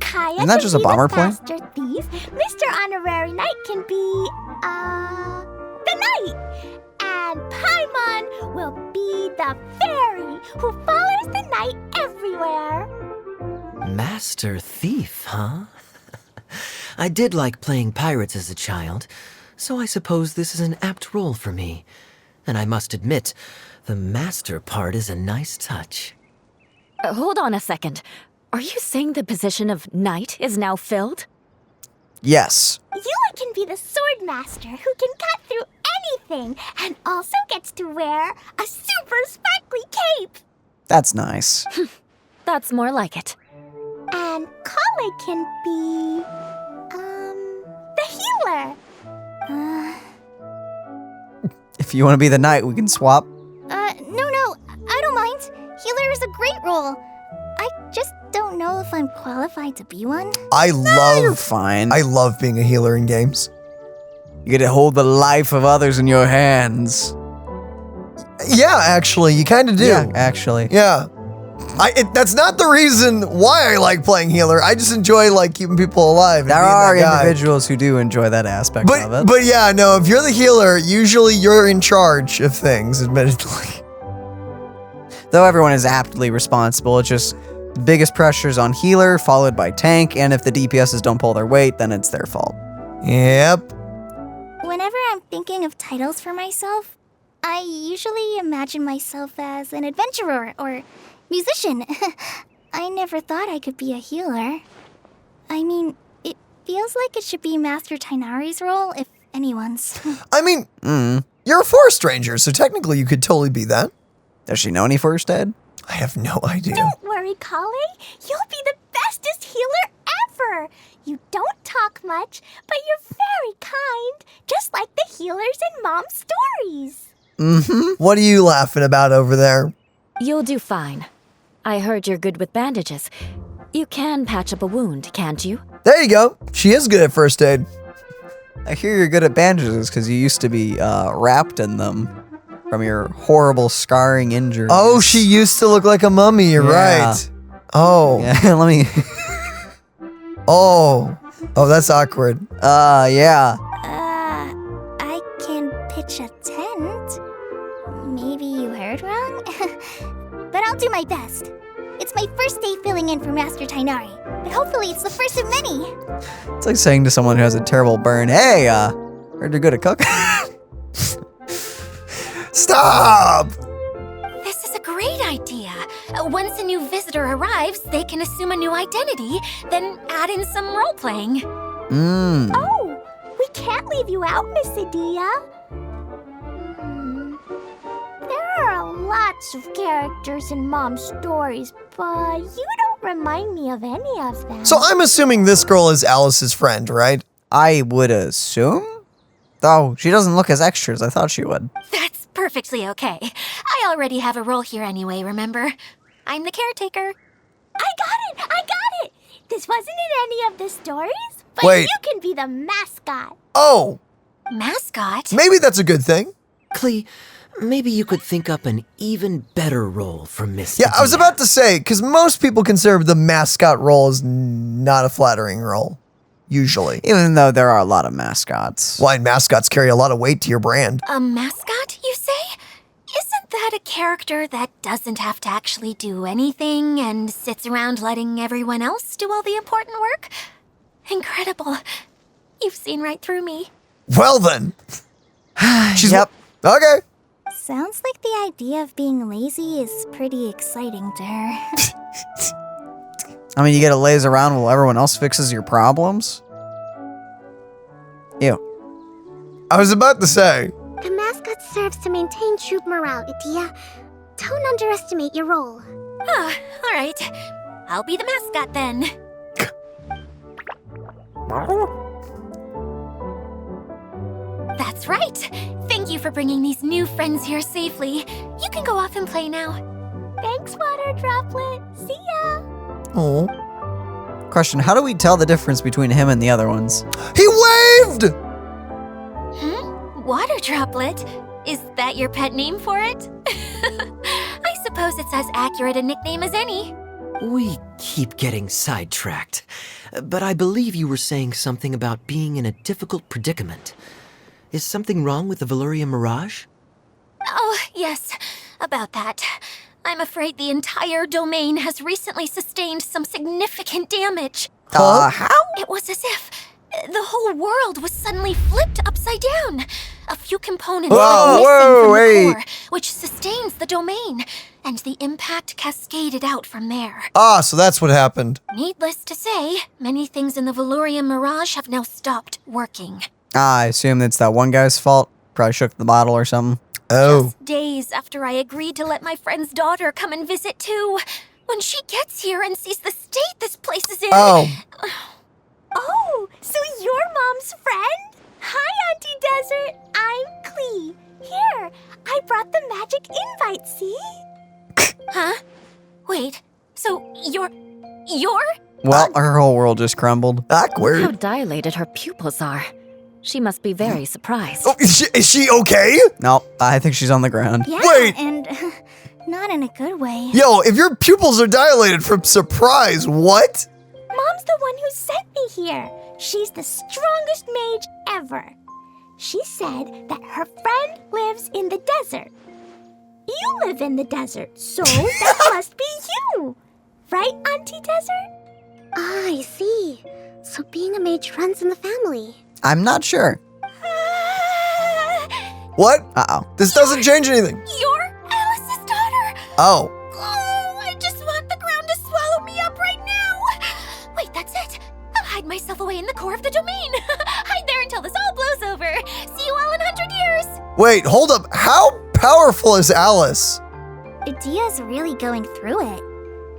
Kaya Isn't that can just a be bomber the plane? master thief. Mr. Honorary Knight can be, the knight. And Paimon will be the fairy who follows the knight everywhere. Master Thief, huh? I did like playing pirates as a child, so I suppose this is an apt role for me. And I must admit, the master part is a nice touch. Hold on a second. Are you saying the position of knight is now filled? Yes. Yua can be the sword master who can cut through anything and also gets to wear a super sparkly cape. That's nice. That's more like it. And Kale can be, the healer. If you want to be the knight, we can swap. No, I don't mind. Healer is a great role. I just don't know if I'm qualified to be one. You're fine. I love being a healer in games. You get to hold the life of others in your hands. Yeah, actually, you kind of do. Yeah, actually. Yeah. That's not the reason why I like playing healer. I just enjoy like keeping people alive. and There being are that guy. individuals who do enjoy that aspect of it. But yeah, no, if you're the healer, usually you're in charge of things, admittedly. Though everyone is aptly responsible, it's just the biggest pressure's on healer, followed by tank, and if the DPSs don't pull their weight, then it's their fault. Yep. Whenever I'm thinking of titles for myself, I usually imagine myself as an adventurer or musician. I never thought I could be a healer. I mean, it feels like it should be Master Tainari's role, if anyone's. I mean, you're a forest ranger, so technically you could totally be that. Does she know any first aid? I have no idea. Don't worry, Kale. You'll be the bestest healer ever. You don't talk much, but you're very kind, just like the healers in Mom's stories. What are you laughing about over there? You'll do fine. I heard you're good with bandages. You can patch up a wound, can't you? There you go. She is good at first aid. I hear you're good at bandages because you used to be wrapped in them from your horrible scarring injuries. Oh, she used to look like a mummy. You're Yeah. right. Oh. Yeah, let me... Oh, that's awkward. Yeah. I can pitch a tent. Maybe you heard wrong? But I'll do my best. It's my first day filling in for Master Tainari, but hopefully it's the first of many. It's like saying to someone who has a terrible burn, hey, heard you're good at cooking. Stop! This is a great idea. Once a new visitor arrives, they can assume a new identity, then add in some role-playing. Oh, we can't leave you out, Miss Adia. There are lots of characters in Mom's stories, but you don't remind me of any of them. So I'm assuming this girl is Alice's friend, right? I would assume? Though she doesn't look as extra as I thought she would. That's perfectly okay. I already have a role here anyway, remember? I'm the caretaker. I got it! This wasn't in any of the stories, but Wait. you can be the mascot. Oh, Mascot? maybe that's a good thing. Clee, maybe you could think up an even better role for Miss Yeah, I was Adia. about to say, because most people consider the mascot role as not a flattering role, usually. Even though there are a lot of mascots. Why, mascots carry a lot of weight to your brand. A mascot, you say? Isn't that a character that doesn't have to actually do anything and sits around letting everyone else do all the important work? Incredible. You've seen right through me. Well then. She's Yep. Okay. Sounds like the idea of being lazy is pretty exciting to her. I mean, you get to laze around while everyone else fixes your problems? Ew. I was about to say. The mascot serves to maintain troop morale, Adia. Don't underestimate your role. Ah, all right. I'll be the mascot then. That's right. Thank you for bringing these new friends here safely. You can go off and play now. Thanks, Water Droplet. See ya. Oh. Question, how do we tell the difference between him and the other ones? He waved! Water Droplet? Is that your pet name for it? I suppose it's as accurate a nickname as any. We keep getting sidetracked, but I believe you were saying something about being in a difficult predicament. Is something wrong with the Valyria Mirage? Oh, yes, about that. I'm afraid the entire domain has recently sustained some significant damage. How? It was as if the whole world was suddenly flipped upside down. A few components Whoa, are missing whoa, from wait. the core, which sustains the domain, and the impact cascaded out from there. Ah, so that's what happened. Needless to say, many things in the Valyria Mirage have now stopped working. I assume it's that one guy's fault. Probably shook the bottle or something. Oh. Just days after I agreed to let my friend's daughter come and visit too, When she gets here and sees the state this place is in... Oh. Oh, so you're Mom's friend? Hi, Auntie Desert. I'm Klee. Here, I brought the magic invite, see? Huh? Wait, so you're... Well, her whole world just crumbled. How Awkward. dilated her pupils are. She must be very surprised. Oh, is she okay? No, I think she's on the ground. Yeah, Wait. and not in a good way. Yo, if your pupils are dilated from surprise, what? Mom's the one who sent me here. She's the strongest mage ever. She said that her friend lives in the desert. You live in the desert, so that must be you. Right, Auntie Desert? Ah, I see. So being a mage runs in the family. I'm not sure. What? Uh-oh. This doesn't change anything. You're Alice's daughter! Oh. Oh, I just want the ground to swallow me up right now! Wait, that's it! I'll hide myself away in the core of the domain! Hide there until this all blows over! See you all in 100 years! Wait, hold up. How powerful is Alice? Adia's really going through it.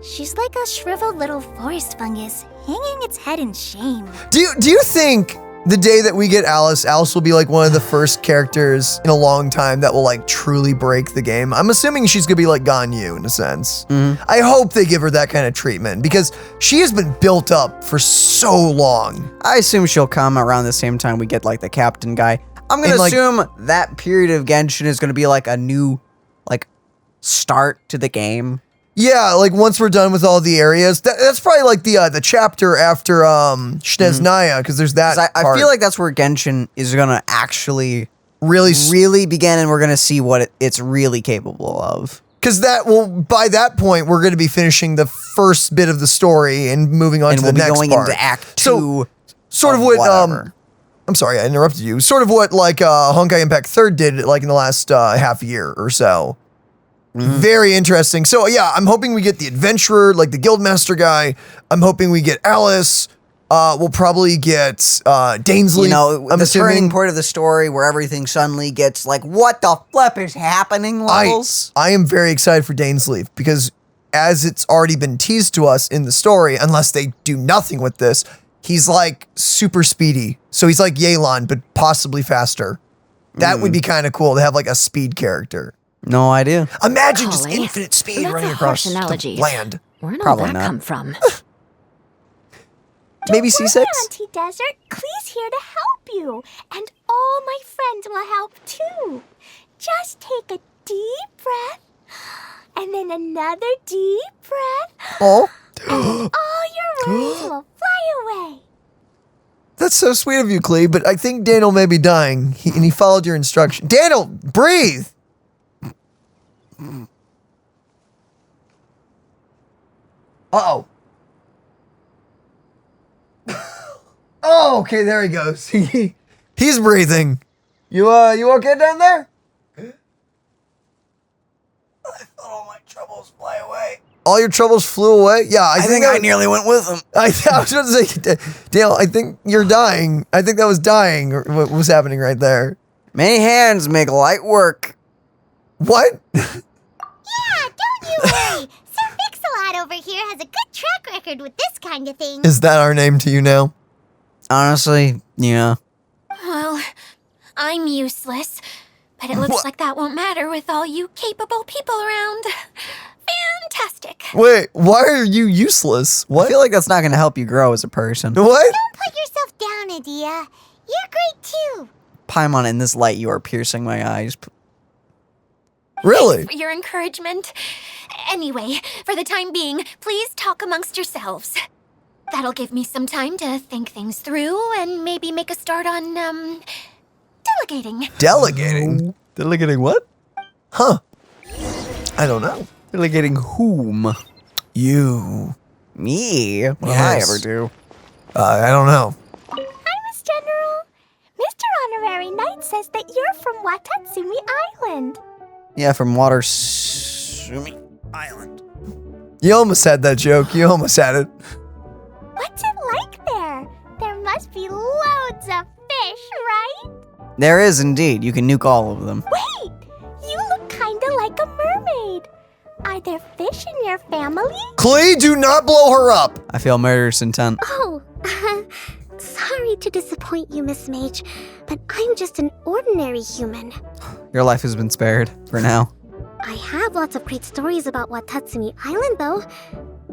She's like a shriveled little forest fungus, hanging its head in shame. Do you think the day that we get Alice will be like one of the first characters in a long time that will like truly break the game? I'm assuming she's gonna be like Ganyu in a sense. I hope they give her that kind of treatment because she has been built up for so long. I assume she'll come around the same time we get like the captain guy. I'm gonna And, like- assume that period of Genshin is gonna be like a new, like, start to the game. Yeah, like once we're done with all the areas, that's probably like the chapter after Shneznaya because there's that. 'Cause I part. feel like that's where Genshin is gonna actually really begin, and we're gonna see what it's really capable of. because by that point we're going to be finishing the first bit of the story and moving on And to we'll the be next going part. into Act 2. So, sort of what whatever. I'm sorry, I interrupted you. Sort of what like Honkai Impact 3rd did like in the last half year or so. Very interesting. So yeah, I'm hoping we get the adventurer, like the guildmaster guy. I'm hoping we get Alice. We'll probably get Dainsley. You know, I'm the assuming. turning point of the story where everything suddenly gets like, what the flip is happening levels? I am very excited for Dainsley because as it's already been teased to us in the story, unless they do nothing with this, he's like super speedy. So he's like Yelan, but possibly faster. That would be kind of cool to have like a speed character. No idea. Imagine just Golly, infinite speed that's running a across harsh analogy. the land. Where did all Probably that not. come from? Maybe Don't C6? worry, Auntie Desert. Klee's here to help you. And all my friends will help too. Just take a deep breath. And then another deep breath. Oh, And all your worries will fly away. that's so sweet of you, Klee, but I think Daniel may be dying. And he followed your instruction. Daniel, breathe. Uh-oh. Oh, okay, there he goes. He's breathing. You okay down there? I thought all my troubles fly away. All your troubles flew away? Yeah, I think I nearly went with him. I was about to say, Dale, I think you're dying. I think that was dying, or what was happening right there. Many hands make light work. What? Yeah, don't you worry. Sir Mix-a-Lot over here has a good track record with this kind of thing. Is that our name to you now? Honestly, yeah. Well, I'm useless, but it looks like that won't matter with all you capable people around. Fantastic. Wait, why are you useless? I What? feel like that's not going to help you grow as a person. What? Don't put yourself down, Adia. You're great too. Paimon, in this light, you are piercing my eyes. Really? For your encouragement. Anyway, for the time being, please talk amongst yourselves. That'll give me some time to think things through and maybe make a start on, delegating. Delegating? Delegating what? Huh. I don't know. Delegating whom? You. Me? What did I Yes. ever do? I don't know. Hi, Miss General. Mr. Honorary Knight says that you're from Watatsumi Island. Yeah, from Water Sumi Island. You almost had that joke. You almost had it. What's it like there? There must be loads of fish, right? There is indeed. You can nuke all of them. Wait, you look kinda like a mermaid. I Are there fish in your family? Klee, do not blow her up. I feel murderous intent. Oh, sorry to disappoint you, Miss Mage, but I'm just an ordinary human. Your life has been spared for now. I have lots of great stories about Watatsumi Island, though.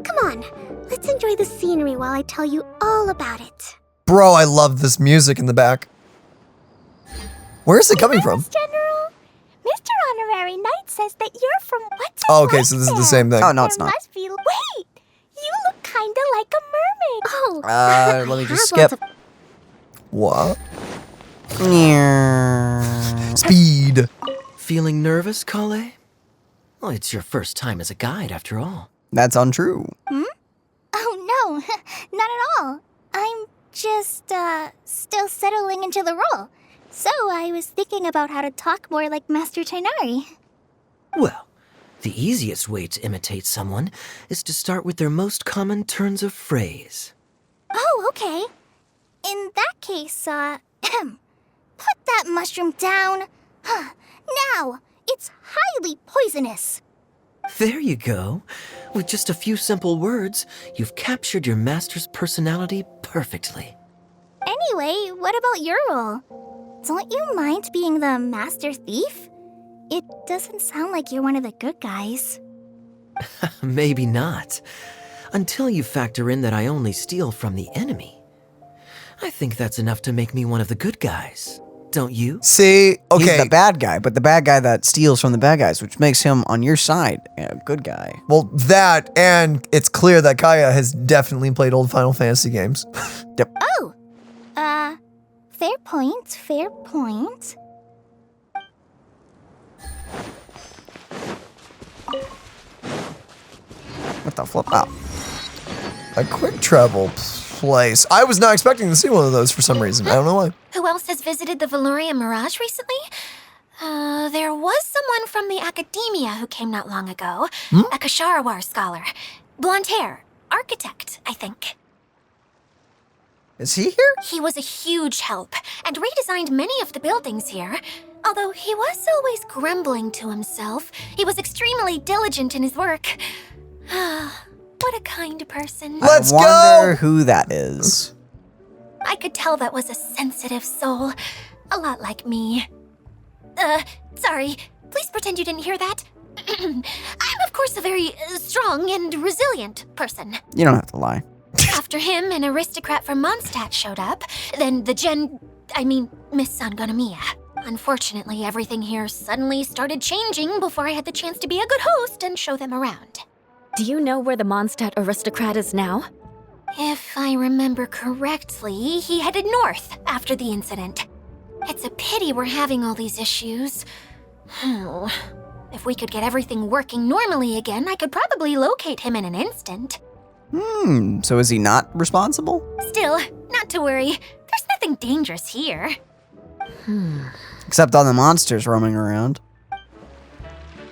Come on, let's enjoy the scenery while I tell you all about it. Bro, I love this music in the back. Where is it coming from? General, Mr. Honorary Knight says that you're from what's Oh, okay, so this is the same thing. Oh, no, it's There not. must be. Wait, you look kinda like a mermaid. Oh, Let me I just have skip. lots of- What? Speed. Speed. Feeling nervous, Kale? Well, it's your first time as a guide, after all. That's untrue. Oh, no, not at all. I'm just, still settling into the role. So I was thinking about how to talk more like Master Tainari. Well, the easiest way to imitate someone is to start with their most common turns of phrase. Oh, okay. In that case, put that mushroom down. Now, it's highly poisonous. There you go. With just a few simple words, you've captured your master's personality perfectly. Anyway, what about your role? Don't you mind being the master thief? It doesn't sound like you're one of the good guys. Maybe not. Until you factor in that I only steal from the enemy. I think that's enough to make me one of the good guys. Don't you? See, okay. He's the bad guy, but the bad guy that steals from the bad guys, which makes him on your side a good guy. Well, that, and it's clear that Kaya has definitely played old Final Fantasy games. Oh! Fair point, fair point. What the flip? Oh. A quick travel place. I was not expecting to see one of those for some reason. I don't know why. Who else has visited the Veloria Mirage recently? There was someone from the academia who came not long ago. A Kasharawar scholar. Blonde hair. Architect, I think. Is he here? He was a huge help and redesigned many of the buildings here. Although he was always grumbling to himself, he was extremely diligent in his work. What a kind person. Let's I wonder go! who that is. I could tell that was a sensitive soul. A lot like me. Sorry. Please pretend you didn't hear that. I'm, of course, a very strong and resilient person. You don't have to lie. After him, an aristocrat from Mondstadt showed up. Then Miss Sangonomiya. Unfortunately, everything here suddenly started changing before I had the chance to be a good host and show them around. Do you know where the Mondstadt aristocrat is now? If I remember correctly, he headed north after the incident. It's a pity we're having all these issues. If we could get everything working normally again, I could probably locate him in an instant. So is he not responsible? Still, not to worry. There's nothing dangerous here. Except all the monsters roaming around.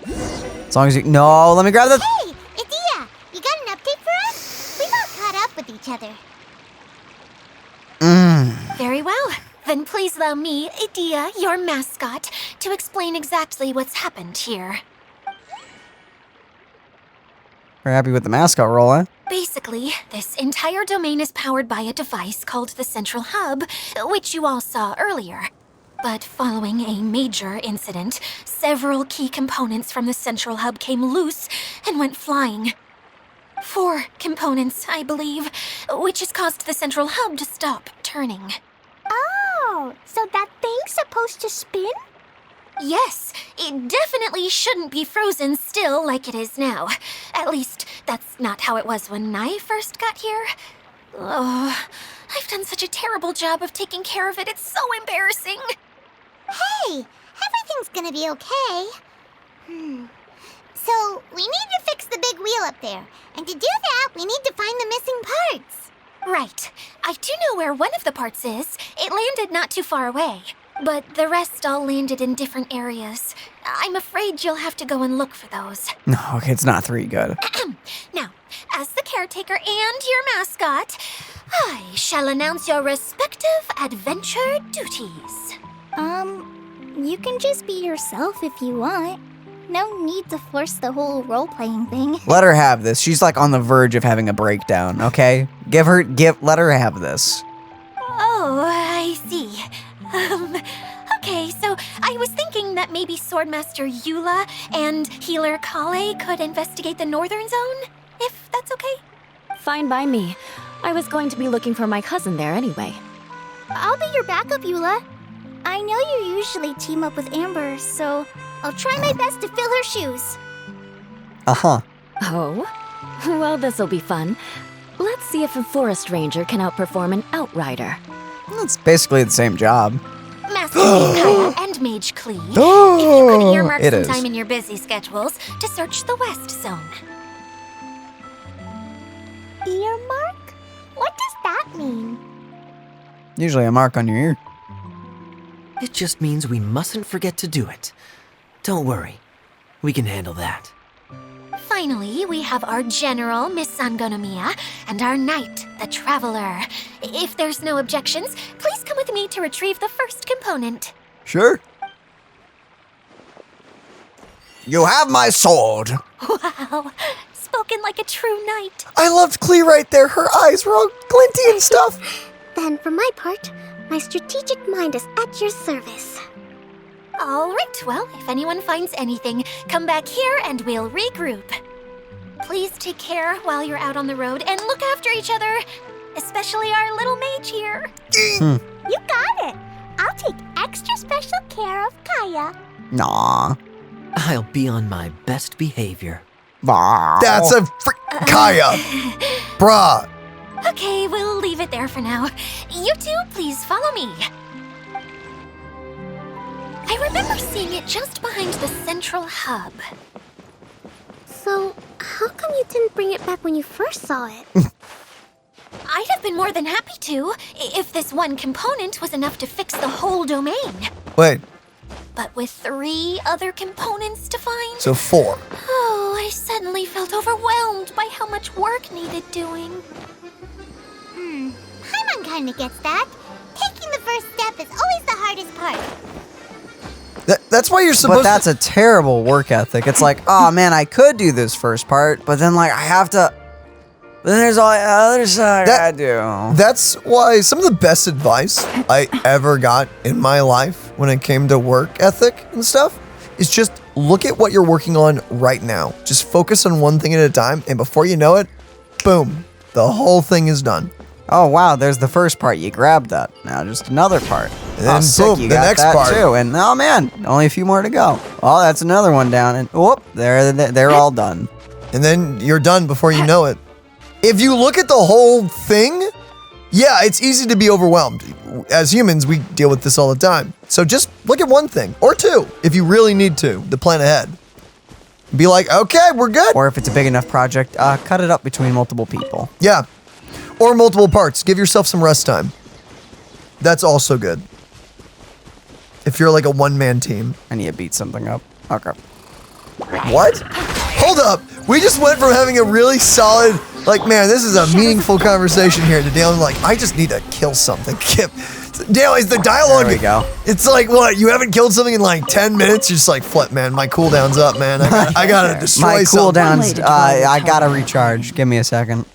As long as you... No, let me grab the... Hey, Idia, you got an update for us? We got caught up with each other. Very well. Then please allow me, Idia, your mascot, to explain exactly what's happened here. We're happy with the mascot role, eh? Basically, this entire domain is powered by a device called the Central Hub, which you all saw earlier. But following a major incident, several key components from the Central Hub came loose and went flying. 4 components, I believe, which has caused the Central Hub to stop turning. Oh, so that thing's supposed to spin? Yes, it definitely shouldn't be frozen still like it is now. At least, that's not how it was when I first got here. Oh, I've done such a terrible job of taking care of it, it's so embarrassing. Hey, everything's gonna be okay. So, we need to fix the big wheel up there. And to do that, we need to find the missing parts. Right. I do know where one of the parts is. It landed not too far away. But the rest all landed in different areas. I'm afraid you'll have to go and look for those. No, okay, it's not 3 good. Now, as the caretaker and your mascot, I shall announce your respective adventure duties. You can just be yourself if you want. No need to force the whole role-playing thing. Let her have this. She's like on the verge of having a breakdown, okay? Let her have this. Oh, I see. Okay, so I was thinking that maybe Swordmaster Eula and Healer Kale could investigate the Northern Zone, if that's okay? Fine by me. I was going to be looking for my cousin there anyway. I'll be your backup, Eula. I know you usually team up with Amber, so I'll try my best to fill her shoes. Uh-huh. Oh? Well, this'll be fun. Let's see if a forest ranger can outperform an outrider. It's basically the same job. Master Kaya and Mage Klee, if you could earmark It some is. time in your busy schedules to search the West Zone. Earmark? What does that mean? Usually a mark on your ear. It just means we mustn't forget to do it. Don't worry. We can handle that. Finally, we have our General, Miss Sangonomiya, and our Knight, the Traveler. If there's no objections, please come with me to retrieve the first component. Sure. You have my sword. Wow, spoken like a true knight. I loved Klee right there. Her eyes were all glinty and stuff. Then, for my part, my strategic mind is at your service. All right, well, if anyone finds anything, come back here and we'll regroup. Please take care while you're out on the road and look after each other, especially our little mage here. You got it. I'll take extra special care of Kaya. Nah. I'll be on my best behavior. That's a Kaya. Bruh. Okay, we'll leave it there for now. You two, please follow me. I remember seeing it just behind the central hub. So, how come you didn't bring it back when you first saw it? I'd have been more than happy to, if this one component was enough to fix the whole domain. Wait, But with 3 other components to find, so 4. oh, I suddenly felt overwhelmed by how much work needed doing. Paimon kinda gets that. Taking the first step is always the hardest part. That's why you're supposed But that's a terrible work ethic. It's like, oh man, I could do this first part, but then like I have to. Then there's all the other side I do. That's why some of the best advice I ever got in my life when it came to work ethic and stuff is just look at what you're working on right now. Just focus on one thing at a time, and before you know it, boom, the whole thing is done. Oh wow, there's the first part. You grabbed that. Now just another part. And then sick, boom, you the got next that part. too. And oh man, only a few more to go. Oh, that's another one down. And whoop, they're all done. And then you're done before you know it. If you look at the whole thing, yeah, it's easy to be overwhelmed. As humans, we deal with this all the time. So just look at one thing, or 2, if you really need to plan ahead. Be like, okay, we're good. Or if it's a big enough project, cut it up between multiple people. Yeah. Or multiple parts. Give yourself some rest time. That's also good. If you're like a one-man team. I need to beat something up. Okay. What? Hold up. We just went from having a really solid, like, man, this is a meaningful conversation here to Dale. Like, I just need to kill something. Dale, is the dialogue. There we go. It's like, what? You haven't killed something in like 10 minutes? You're just like, flip, man. My cooldown's up, man. I gotta destroy My something. cooldown's, I gotta recharge. Give me a second.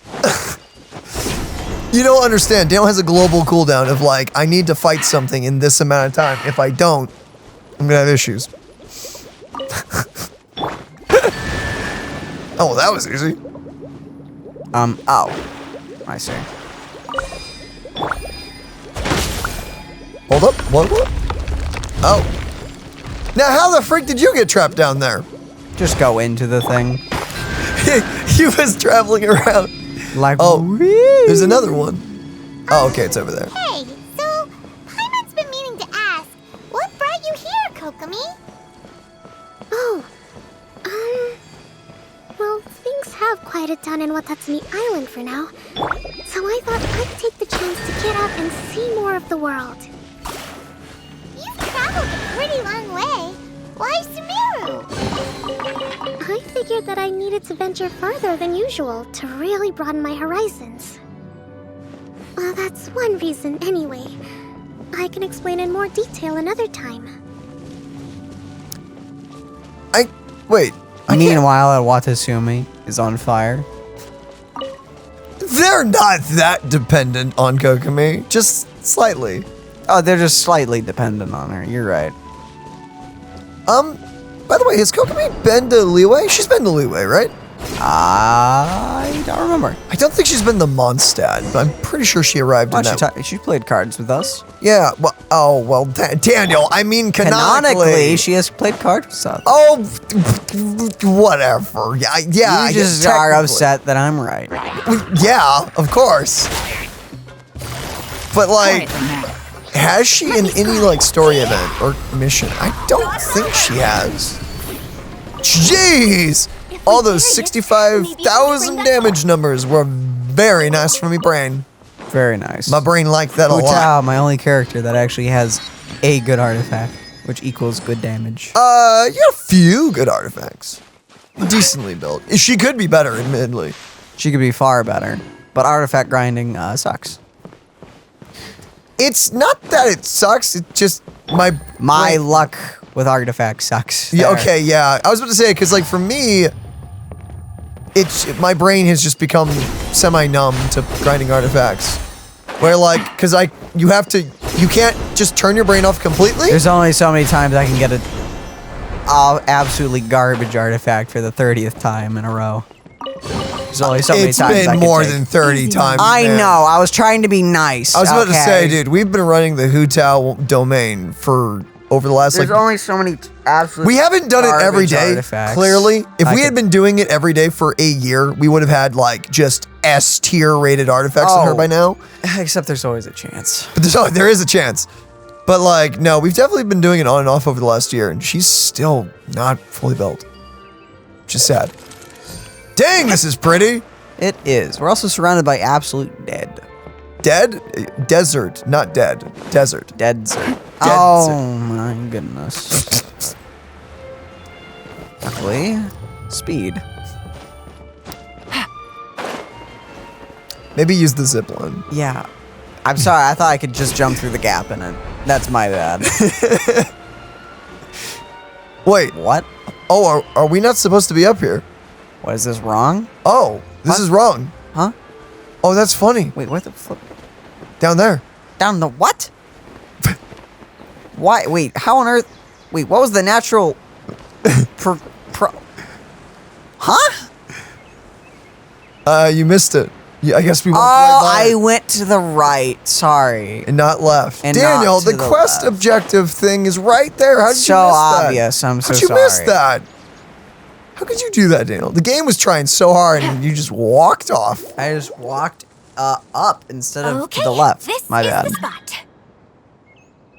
You don't understand. Dale has a global cooldown of like, I need to fight something in this amount of time. If I don't, I'm gonna have issues. Oh, that was easy. Oh. I see. Hold up. What? Oh. Now, how the freak did you get trapped down there? Just go into the thing. He was traveling around. Like, Oh, there's another one. Oh, okay, it's over there. Hey, so Paimon's been meaning to ask, what brought you here, Kokomi? Oh, well, things have quieted down in Watatsumi Island for now. So I thought I'd take the chance to get out and see more of the world. You've traveled a pretty long way. Why Sumeru? I figured that I needed to venture farther than usual to really broaden my horizons. Well, that's one reason anyway. I can explain in more detail another time. Wait. Meanwhile, Watasumi is on fire. They're not that dependent on Kokomi. Just slightly. Oh, they're just slightly dependent on her. You're right. By the way, has Kokomi been to Liyue? She's been to Liyue, right? I don't remember. I don't think she's been to Mondstadt, but I'm pretty sure she arrived in that. She played cards with us. Yeah, well, Daniel, I mean Canonically, she has played cards with us. Oh, whatever. Yeah. You just are upset that I'm right. Yeah, of course. But like, has she in any like story event or mission? I don't think she has. Jeez! All those 65,000 damage numbers were very nice for me brain. Very nice. My brain liked that a lot. Hu-Tao, my only character that actually has a good artifact, which equals good damage. You got a few good artifacts. Decently built. She could be better, admittedly. She could be far better, but artifact grinding sucks. It's not that it sucks, it's just my luck with artifacts sucks. Yeah, okay, yeah. I was about to say, because like for me, my brain has just become semi-numb to grinding artifacts. Where like, because you can't just turn your brain off completely. There's only so many times I can get a absolutely garbage artifact for the 30th time in a row. There's only so many times It's been more than 30 times. I know, I was trying to be nice. I was about to say, dude, we've been running the Hu-Tao domain for over the last There's only so many absolute we haven't done it every day, artifacts. clearly. If we had been doing it every day for a year, we would have had like just S-tier rated artifacts on her by now. Except there's always a chance. But there is a chance. But like, no, we've definitely been doing it on and off over the last year, and she's still not fully built. Which is sad. Dang, this is pretty. It is. We're also surrounded by absolute dead. Dead? Desert, not dead. Desert. Desert. Oh my goodness. Luckily, speed. Maybe use the zipline. Yeah. I'm sorry, I thought I could just jump through the gap in it. That's my bad. Wait. What? Oh, are we not supposed to be up here? What, is this wrong? Oh, this is wrong. Huh? Oh, that's funny. Wait, what the fuck? Down there. Down the what? Why? Wait, how on earth? Wait, what was the natural... Huh? You missed it. Yeah, I guess we went right by I went to the right. Sorry. and not left. And Daniel, not to the the quest left. objective thing is right there. How did So you miss obvious. that? I'm so How'd you sorry. miss that? How could you do that, Daniel? The game was trying so hard and you just walked off. I just walked up instead of Okay, to the left. this My is bad. the spot.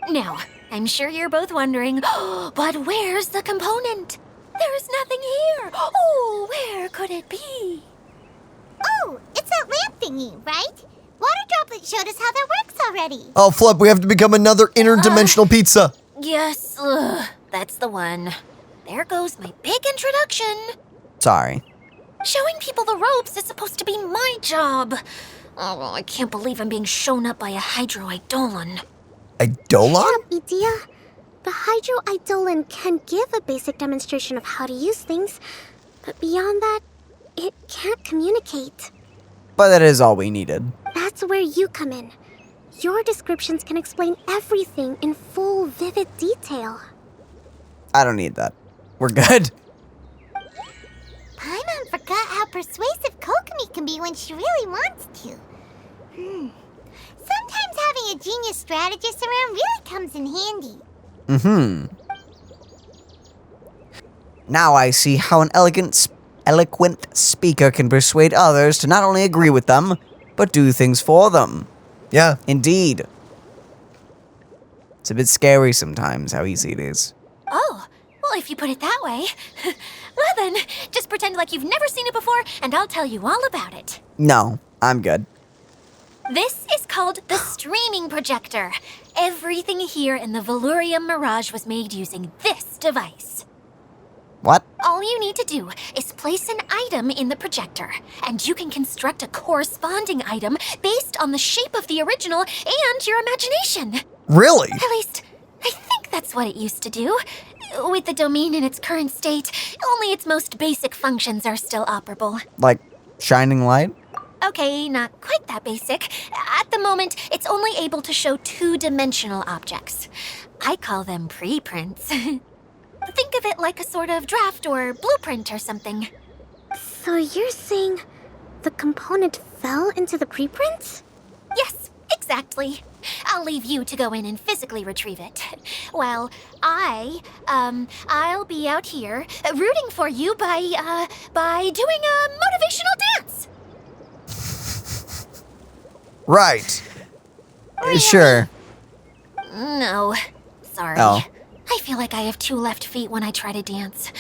Now, I'm sure you're both wondering, but where's the component? There's nothing here. Oh, where could it be? Oh, it's that lamp thingy, right? Water Droplet showed us how that works already. Oh, Flip, we have to become another interdimensional pizza. Yes, that's the one. There goes my big introduction. Sorry. Showing people the ropes is supposed to be my job. Oh, I can't believe I'm being shown up by a Hydro Eidolon. Eidolon? Idea. The Hydro Eidolon can give a basic demonstration of how to use things, but beyond that, it can't communicate. But that is all we needed. That's where you come in. Your descriptions can explain everything in full, vivid detail. I don't need that. We're good. Paimon forgot how persuasive Kokomi can be when she really wants to. Sometimes having a genius strategist around really comes in handy. Now I see how an eloquent speaker can persuade others to not only agree with them, but do things for them. Yeah. Indeed. It's a bit scary sometimes how easy it is. Oh, well, if you put it that way. Well then, just pretend like you've never seen it before, and I'll tell you all about it. No, I'm good. This is called the streaming projector. Everything here in the Valurium Mirage was made using this device. What? All you need to do is place an item in the projector, and you can construct a corresponding item based on the shape of the original and your imagination. Really? At least, I think that's what it used to do. With the domain in its current state, only its most basic functions are still operable. Like shining light? Okay, not quite that basic. At the moment, it's only able to show two-dimensional objects. I call them preprints. Think of it like a sort of draft or blueprint or something. So you're saying the component fell into the preprints? Yes, exactly. I'll leave you to go in and physically retrieve it. Well, I'll be out here rooting for you by doing a motivational dance. Right. Sure. No, sorry. Oh. I feel like I have two left feet when I try to dance.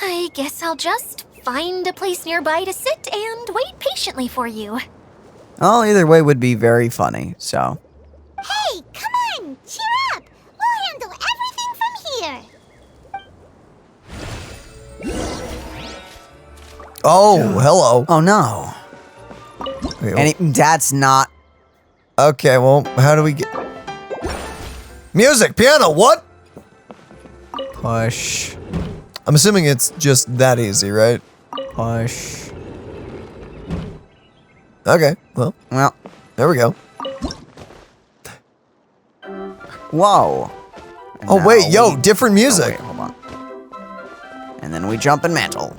I guess I'll just find a place nearby to sit and wait patiently for you. Well, either way would be very funny, so. Hey, come on! Cheer up! We'll handle everything from here! Oh, hello. Oh no. Wait, That's not. okay, well, how do we get... Music, piano, what? Push. I'm assuming it's just that easy, right? Push. Okay, well, Well, there we go. whoa. And Oh, now wait, yo, we- different music. Wait, hold on. And then we jump and mantle.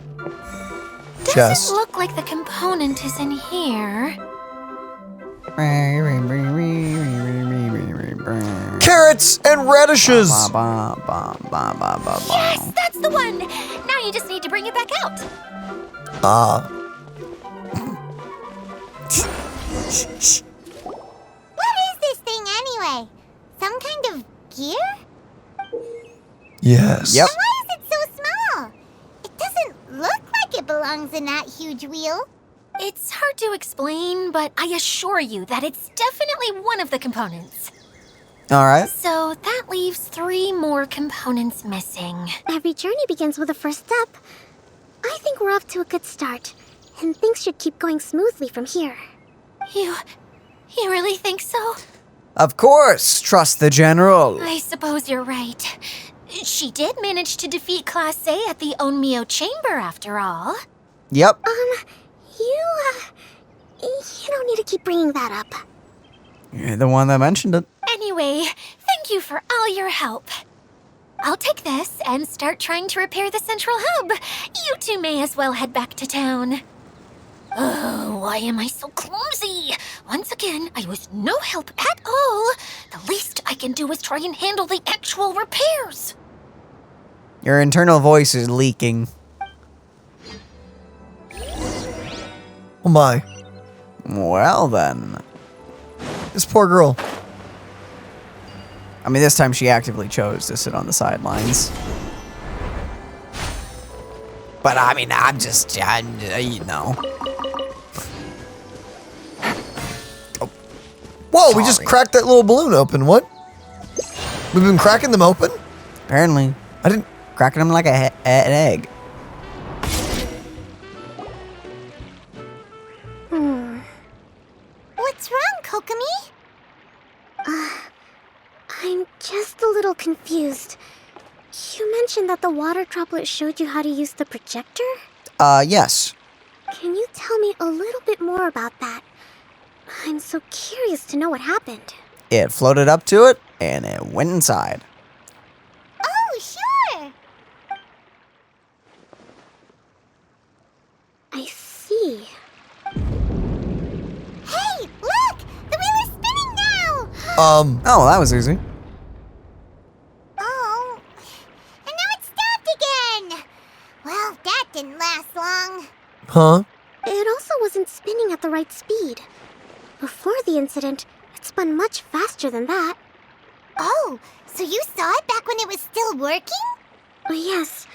Chest. Doesn't look like the component is in here. Carrots and radishes! Yes, that's the one! Now you just need to bring it back out. Ah. What is this thing anyway? Some kind of gear? Yes. Yep. Why is it so small? It doesn't look like it belongs in that huge wheel. It's hard to explain, but I assure you that it's definitely one of the components. Alright. So that leaves 3 more components missing. Every journey begins with a first step. I think we're off to a good start, and things should keep going smoothly from here. You really think so? Of course, trust the general. I suppose you're right. She did manage to defeat Class A at the Onmyo Chamber after all. Yep. You don't need to keep bringing that up. You're the one that mentioned it. Anyway, thank you for all your help. I'll take this and start trying to repair the central hub. You two may as well head back to town. Oh, why am I so clumsy? Once again, I was no help at all. The least I can do is try and handle the actual repairs. Your internal voice is leaking. Oh my. Well then. This poor girl. I mean, this time she actively chose to sit on the sidelines. But I mean, you know. Whoa, we just Sorry. cracked that little balloon open. What? We've been cracking them open? Apparently, I didn't... cracking them like an egg. What's wrong, Kokomi? I'm just a little confused. You mentioned that the water droplet showed you how to use the projector? Yes. Can you tell me a little bit more about that? I'm so curious to know what happened. It floated up to it, and it went inside. Oh, sure! I see. Hey, look! The wheel is spinning now! Oh, well, that was easy. Oh, and now it stopped again! Well, that didn't last long. Huh? It also wasn't spinning at the right speed. Before the incident, it spun much faster than that. Oh, so you saw it back when it was still working? Oh, yes.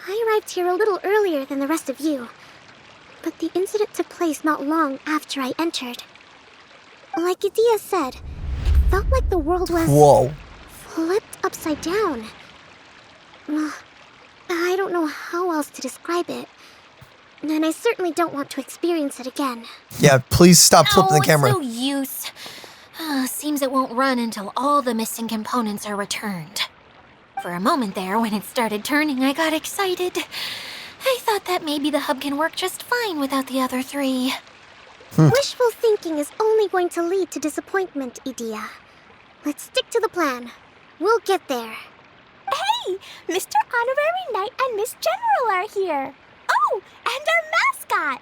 I arrived here a little earlier than the rest of you. But the incident took place not long after I entered. Like Adia said, it felt like the world was Whoa. flipped upside down. Well, I don't know how else to describe it. And I certainly don't want to experience it again. Yeah, please stop flipping the camera. It's no use. Seems it won't run until all the missing components are returned. For a moment there, when it started turning, I got excited. I thought that maybe the hub can work just fine without the other 3. Wishful thinking is only going to lead to disappointment, Edea. Let's stick to the plan. We'll get there. Hey, Mr. Honorary Knight and Miss General are here. Oh, and our mascot.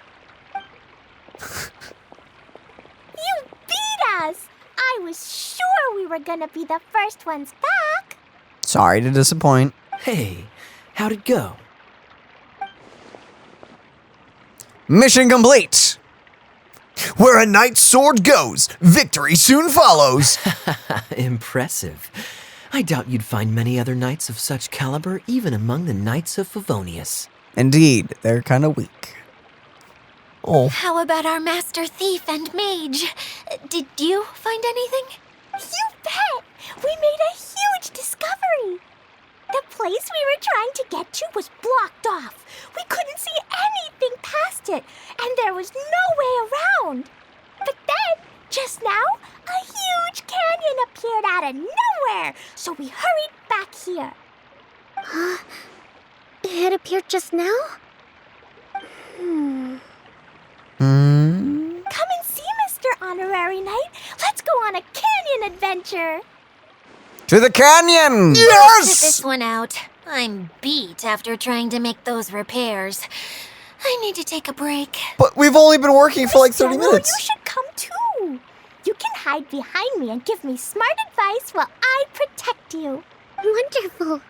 You beat us. I was sure we were gonna be the first ones back. Sorry to disappoint. Hey, how'd it go? Mission complete! Where a knight's sword goes, victory soon follows. Impressive. I doubt you'd find many other knights of such caliber even among the Knights of Favonius. Indeed, they're kind of weak. Oh, How about our master thief and mage? Did you find anything? You bet. We made a huge discovery. The place we were trying to get to was blocked off. We couldn't see anything past it, and there was no way around. But then, just now, a huge canyon appeared out of nowhere, so we hurried back here. It appeared just now? Come and see, Mr. Honorary Knight. Let's go on a canyon adventure. To the canyon! Sit yes! this one out. I'm beat after trying to make those repairs. I need to take a break. But we've only been working for like 30 General, minutes. You should come too. You can hide behind me and give me smart advice while I protect you. Wonderful.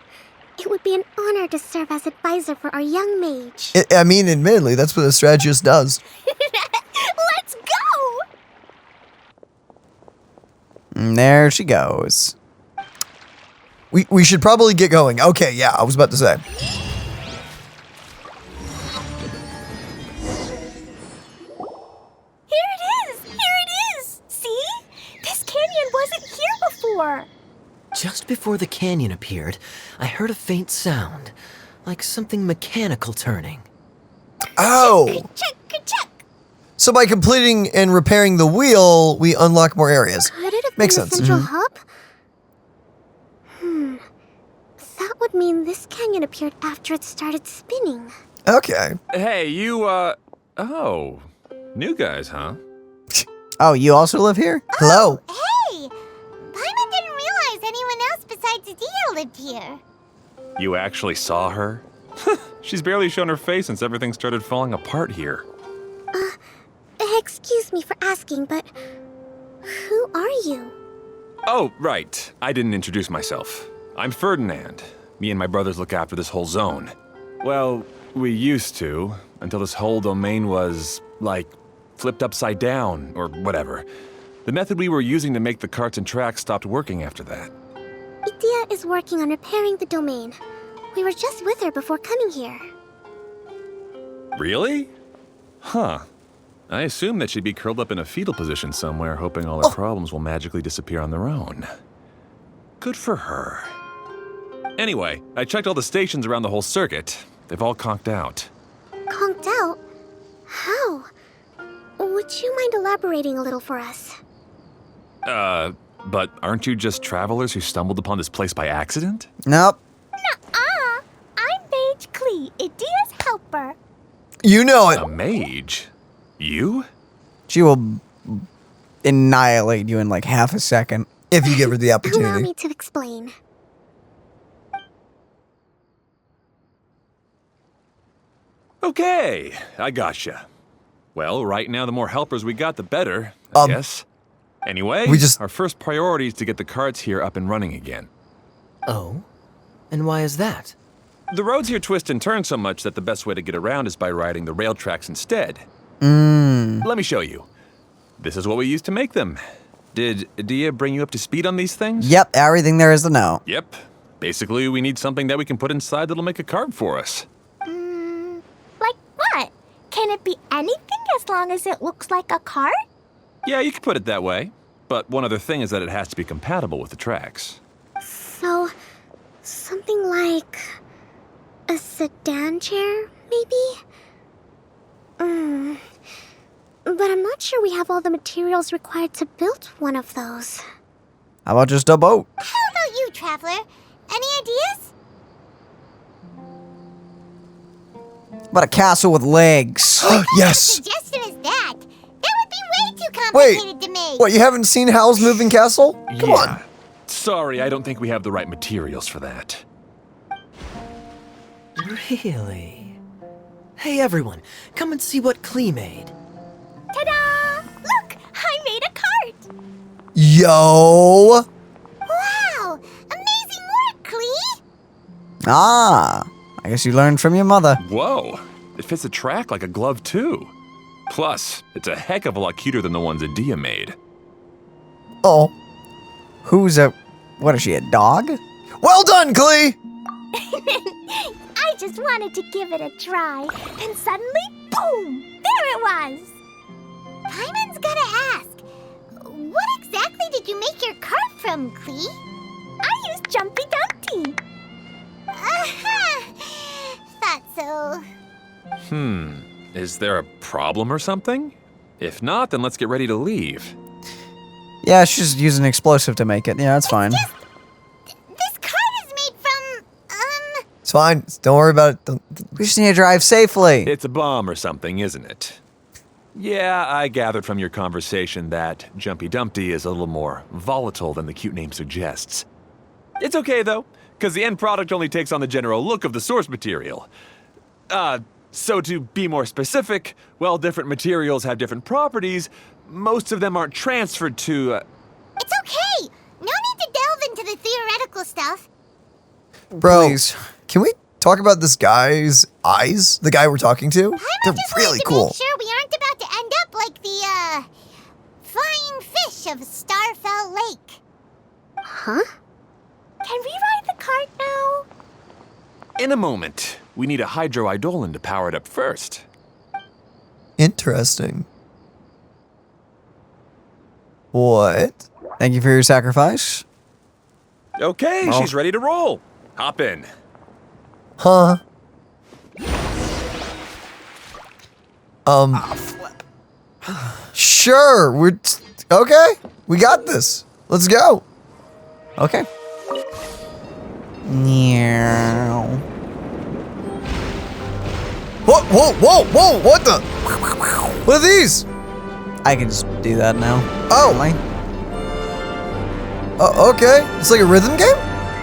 It would be an honor to serve as advisor for our young mage. I mean, admittedly, that's what a strategist does. Let's go! And there she goes. We should probably get going. Okay, yeah, I was about to say. Here it is! Here it is! See? This canyon wasn't here before. Just before the canyon appeared, I heard a faint sound, like something mechanical turning. Oh! Check, check. So by completing and repairing the wheel, we unlock more areas. Could it have Makes been the sense. central hub? That would mean this canyon appeared after it started spinning. Okay. Hey, you, oh. New guys, huh? Oh, you also live here? Hello. Hey! Paimon didn't realize anyone else besides Edea lived here. You actually saw her? She's barely shown her face since everything started falling apart here. Excuse me for asking, but who are you? Oh, right. I didn't introduce myself. I'm Ferdinand. Me and my brothers look after this whole zone. Well, we used to, until this whole domain was, like, flipped upside down, or whatever. The method we were using to make the carts and tracks stopped working after that. Edea is working on repairing the domain. We were just with her before coming here. Really? Huh. I assumed that she'd be curled up in a fetal position somewhere, hoping all her problems will magically disappear on their own. Good for her. Anyway, I checked all the stations around the whole circuit. They've all conked out. Conked out? How? Would you mind elaborating a little for us? But aren't you just travelers who stumbled upon this place by accident? Nope. Nuh-uh. I'm Mage Klee, Edea's helper. You know it. A mage? You? She will annihilate you in like half a second. If you give her the Allow opportunity. me to explain. Okay, I gotcha. Well, right now the more helpers we got, the better, I guess. Anyway, our first priority is to get the carts here up and running again. Oh? And why is that? The roads here twist and turn so much that the best way to get around is by riding the rail tracks instead. Let me show you. This is what we used to make them. Did Edea bring you up to speed on these things? Yep, everything there is to know. Yep. Basically, we need something that we can put inside that'll make a cart for us. Like what? Can it be anything as long as it looks like a cart? Yeah, you could put it that way. But one other thing is that it has to be compatible with the tracks. So, something like a sedan chair, maybe? But I'm not sure we have all the materials required to build one of those. How about just a boat? How about you, Traveler? Any ideas? What a castle with legs. Yes. Suggestion is that? That would be way too Wait. complicated to make. What, you haven't seen Howl's Moving Castle? Come on. Sorry, I don't think we have the right materials for that. Really? Hey everyone, come and see what Klee made. Ta-da! Look, I made a cart. Yo. Wow, amazing work, Klee. Ah, I guess you learned from your mother. Whoa, it fits the track like a glove too. Plus, it's a heck of a lot cuter than the ones Adia made. Oh. What is she, a dog? Well done, Klee. I just wanted to give it a try, and suddenly, boom! There it was! Paimon's gotta ask, what exactly did you make your cart from, Klee? I used Jumpy Dumpty. Thought so. Is there a problem or something? If not, then let's get ready to leave. Yeah, she's using an explosive to make it. Yeah, that's fine. This cart is made from, It's fine. Don't worry about it. We just need to drive safely. It's a bomb or something, isn't it? Yeah, I gathered from your conversation that Jumpy Dumpty is a little more volatile than the cute name suggests. It's okay, though, because the end product only takes on the general look of the source material. So to be more specific, while different materials have different properties, most of them aren't transferred to, It's okay! No need to delve into the theoretical stuff. Bro, Please. can we talk about this guy's eyes? The guy we're talking to? Paimon They're just really wanted to cool. make sure we aren't about to end up like the, flying fish of Starfell Lake. Huh? Can we ride the cart now? in a moment. We need a hydroidolin to power it up first. Interesting. What? Thank you for your sacrifice. Okay, Well. she's ready to roll. Hop in. Huh? Sure, okay. We got this. Let's go. Okay. Meow. Whoa, whoa, whoa, whoa, what the? What are these? I can just do that now. Oh. Am I? Okay. It's like a rhythm game?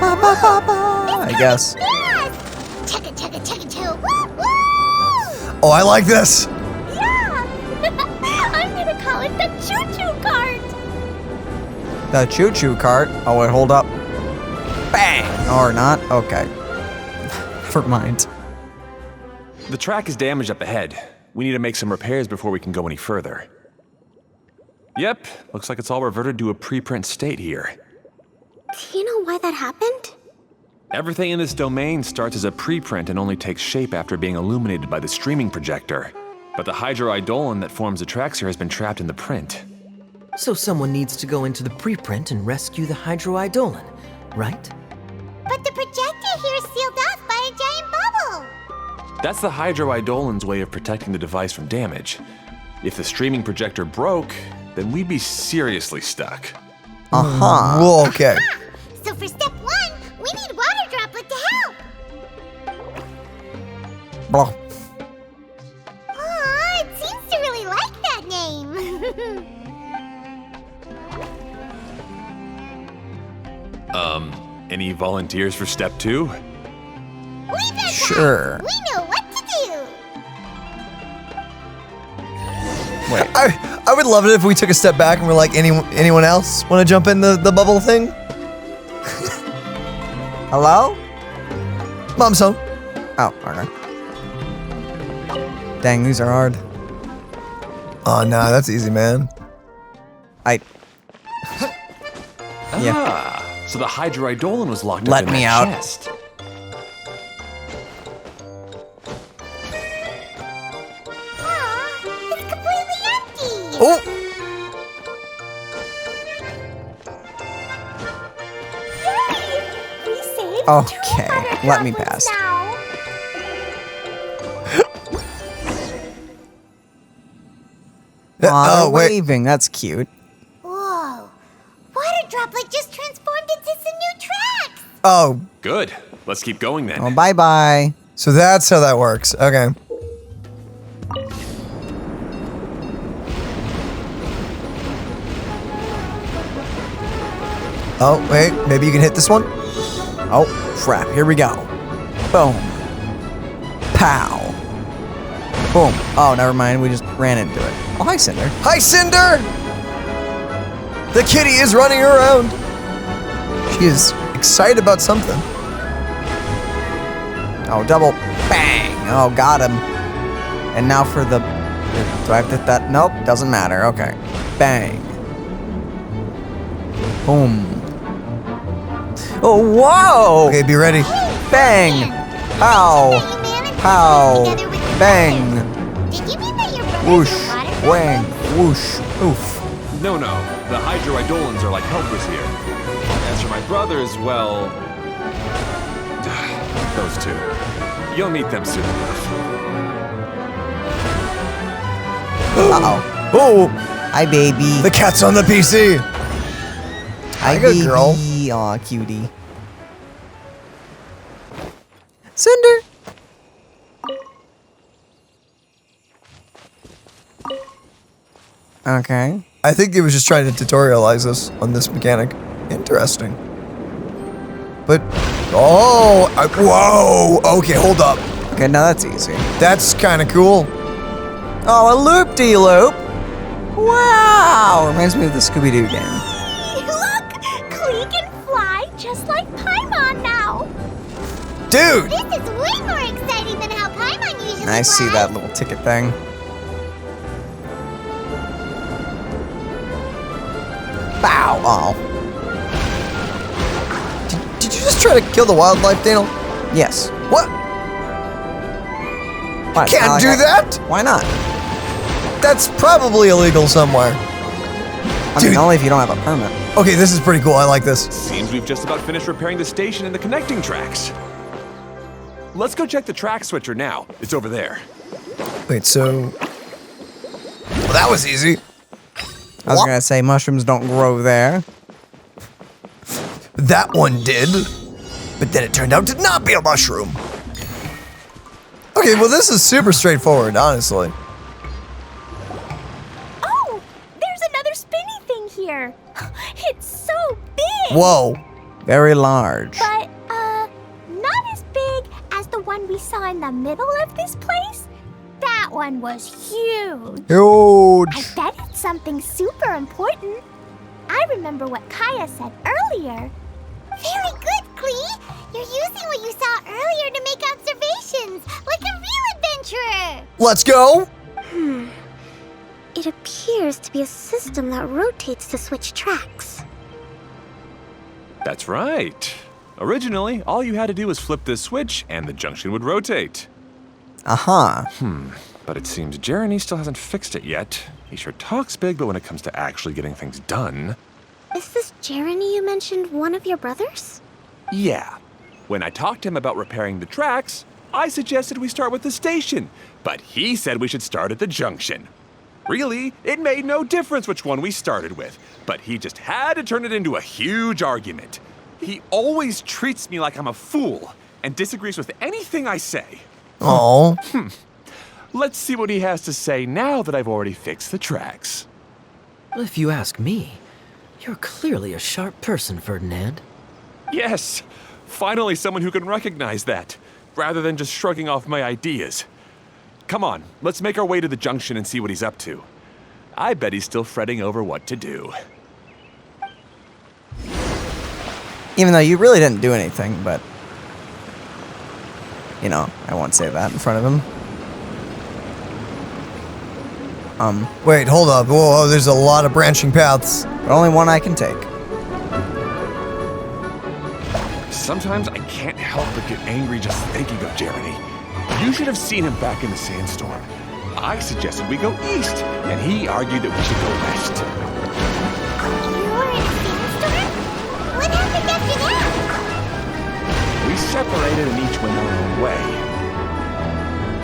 I guess. Yes! Chugga chugga chugga choo! Woo woo! Oh, I like this. Yeah! I'm gonna call it the choo-choo cart! The choo-choo cart. Oh, wait, hold up. Bang! Or not? Okay. Never mind. The track is damaged up ahead. We need to make some repairs before we can go any further. Yep, looks like it's all reverted to a preprint state here. Do you know why that happened? Everything in this domain starts as a preprint and only takes shape after being illuminated by the streaming projector. But the hydroidolin that forms the tracks here has been trapped in the print. So someone needs to go into the preprint and rescue the hydroidolin, right? But the projector here is sealed off by a giant bubble! That's the hydroidolin's way of protecting the device from damage. If the streaming projector broke, then we'd be seriously stuck. Uh-huh. Whoa, okay. So for step one, we need Water Droplet to help! Blah. Aw, it seems to really like that name! Any volunteers for step two? Leave it Sure. We know what to do! I would love it if we took a step back and we're like, anyone else want to jump in the bubble thing? Hello? Mom's home. Oh, okay. Dang, these are hard. Oh, nah, that's easy, man. Yeah. Ah, so the hydroidolin was locked Let up in me that out. chest. Aw, it's completely empty! Oh, Yay! We saved Okay, 2 water let me droplets pass. now. Aw, oh, they're wait. waving. That's cute. Whoa! Water Droplet just transformed into some new tracks! Oh, Good. Let's keep going then. Oh, bye-bye. so that's how that works. Okay. Oh, wait. Maybe you can hit this one? Oh, crap. Here we go. Boom. Pow. Boom. Oh, never mind. We just ran into it. Oh, hi, Cinder. Hi, Cinder! The kitty is running around. She is excited about something. Oh, double bang. Oh, got him. And now for the... Do I have to hit that? Nope, doesn't matter. Okay. Bang. Boom. Oh, whoa! Okay, be ready. Bang. Pow. Pow. Bang. Did you mean that your brother's Whoosh. a water Wang. Whoosh. Oof. No, the hydroidolans are like helpers here. As for my brothers, well... those two. You'll meet them soon enough. Uh-oh. Oh, Hi, baby. the cat's on the PC. Hi, good baby. girl. Aw, cutie. Cinder. Okay. I think it was just trying to tutorialize us on this mechanic. Interesting. But, whoa, okay, hold up. Okay, now that's easy. That's kind of cool. Oh, a loop-de-loop. Wow. Reminds me of the Scooby-Doo game. Look! Klee can fly just like Paimon now! Dude, This is way more exciting than how Paimon usually I see flies. that little ticket thing. Bow. Oh. did you just try to kill the wildlife, Daniel? Yes. What? What? Can't Not do like that? Why not? That's probably illegal somewhere. I Dude. mean, only if you don't have a permit. Okay, this is pretty cool. I like this. Seems we've just about finished repairing the station and the connecting tracks. Let's go check the track switcher now. It's over there. Wait, so... Well, that was easy. I was What? gonna say mushrooms don't grow there. That one did. But then it turned out to not be a mushroom. Okay, well, this is super straightforward, honestly. Oh! There's another spinny thing here! It's so big! Whoa. Very large. But, not as big as the one we saw in the middle of this place. That one was huge. I Huge. bet it's something super important. I remember what Kaya said earlier. Very good, Klee. You're using what you saw earlier to make observations, like a real adventurer. Let's go. It appears to be a system that rotates to switch tracks. That's right. Originally, all you had to do was flip this switch and the junction would rotate. Uh-huh. But it seems Jeremy still hasn't fixed it yet. He sure talks big, but when it comes to actually getting things done... Is this Jeremy you mentioned one of your brothers? Yeah. When I talked to him about repairing the tracks, I suggested we start with the station, but he said we should start at the junction. Really, it made no difference which one we started with, but he just had to turn it into a huge argument. He always treats me like I'm a fool and disagrees with anything I say. Oh. Let's see what he has to say now that I've already fixed the tracks. If you ask me, you're clearly a sharp person, Ferdinand. Yes, finally someone who can recognize that, rather than just shrugging off my ideas. Come on, let's make our way to the junction and see what he's up to. I bet he's still fretting over what to do. Even though you really didn't do anything, but... You know, I won't say that in front of him. Wait, hold up. Whoa, there's a lot of branching paths. But only one I can take. Sometimes I can't help but get angry just thinking of Jeremy. You should have seen him back in the sandstorm. I suggested we go east, and he argued that we should go west. You were in a sandstorm? What happened after that? We separated and each went our own way.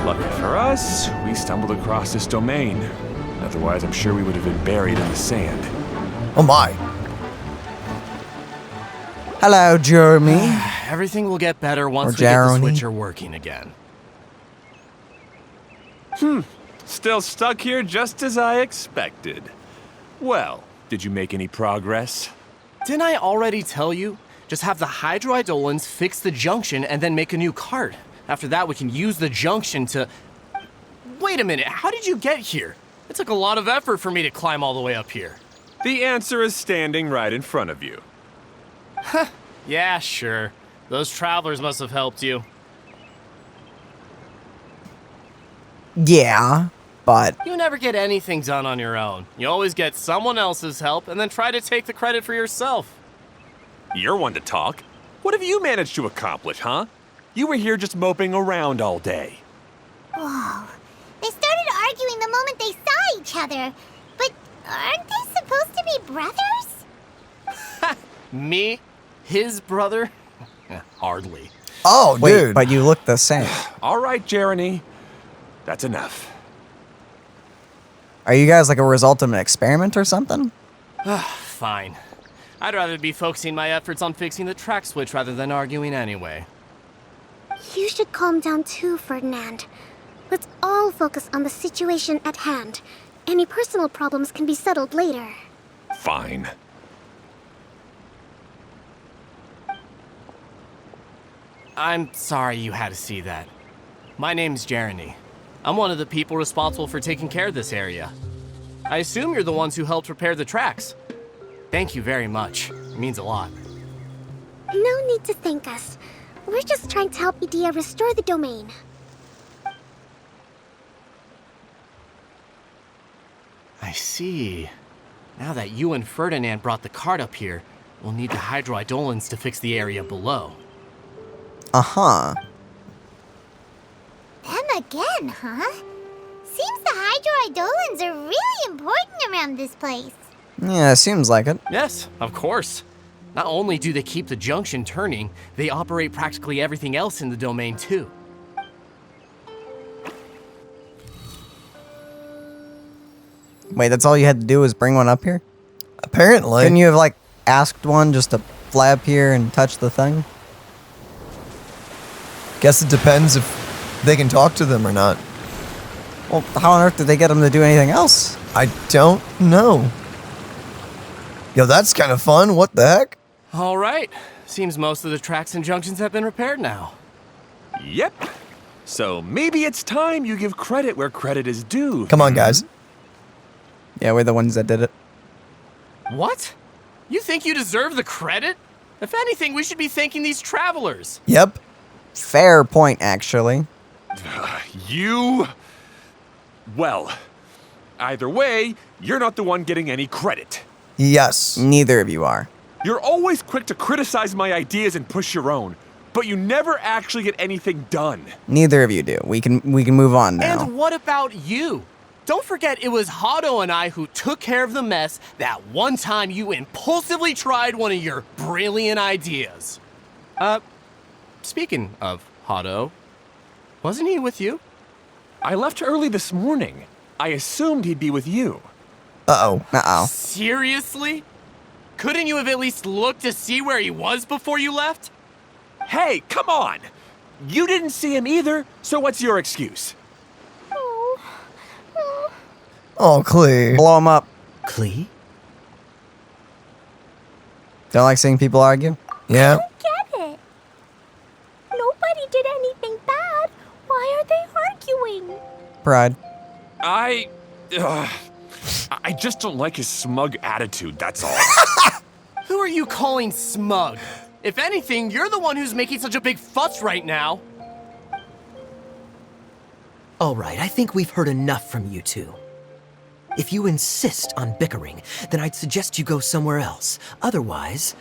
Lucky for us, we stumbled across this domain. Otherwise, I'm sure we would have been buried in the sand. Oh my. Hello, Jeremy. Everything will get better once Or we get the Jeremy. switcher working again. Still stuck here just as I expected. Well, did you make any progress? Didn't I already tell you? Just have the hydroidolins fix the junction and then make a new cart. After that, we can use the junction to... Wait a minute, how did you get here? It took a lot of effort for me to climb all the way up here. The answer is standing right in front of you. Yeah, sure. Those travelers must have helped you. Yeah, but You never get anything done on your own. You always get someone else's help and then try to take the credit for yourself. You're one to talk. What have you managed to accomplish, huh? You were here just moping around all day. Whoa. They started arguing the moment they saw each other. But aren't they supposed to be brothers? Me? His brother? Hardly. Oh, wait, dude. but you look the same. All right, Jeremy. That's enough. Are you guys like a result of an experiment or something? Fine. I'd rather be focusing my efforts on fixing the track switch rather than arguing anyway. You should calm down too, Ferdinand. Let's all focus on the situation at hand. Any personal problems can be settled later. Fine. I'm sorry you had to see that. My name's Jeremy. I'm one of the people responsible for taking care of this area. I assume you're the ones who helped repair the tracks. Thank you very much. It means a lot. No need to thank us. We're just trying to help Edea restore the domain. I see. Now that you and Ferdinand brought the cart up here, we'll need the hydroidolins to fix the area below. Uh-huh. Them again, huh? Seems the hydroidolins are really important around this place. Yeah, seems like it. Yes, of course. Not only do they keep the junction turning, they operate practically everything else in the domain too. Wait, that's all you had to do was bring one up here? Apparently. Couldn't you have, like, asked one just to fly up here and touch the thing? Guess it depends if they can talk to them or not. Well, how on earth did they get them to do anything else? I don't know. Yo, that's kind of fun. What the heck? All right. Seems most of the tracks and junctions have been repaired now. Yep. So maybe it's time you give credit where credit is due. Come on, guys. Yeah, we're the ones that did it. What? You think you deserve the credit? If anything, we should be thanking these travelers. Yep. Fair point, actually. You... Well, either way, you're not the one getting any credit. Yes. Neither of you are. You're always quick to criticize my ideas and push your own, but you never actually get anything done. Neither of you do. We can move on now. And what about you? Don't forget it was Hado and I who took care of the mess that one time you impulsively tried one of your brilliant ideas. Speaking of Hado, wasn't he with you? I left early this morning. I assumed he'd be with you. Uh-oh. Uh-oh. Seriously? Couldn't you have at least looked to see where he was before you left? Hey, come on! You didn't see him either, so what's your excuse? Oh, Clee. Blow them up. Clee? Don't like seeing people argue? Yeah. Get it? Nobody did anything bad. Why are they arguing? Pride. I just don't like his smug attitude, that's all. Who are you calling smug? If anything, you're the one who's making such a big fuss right now. All right, I think we've heard enough from you two. If you insist on bickering, then I'd suggest you go somewhere else. Otherwise,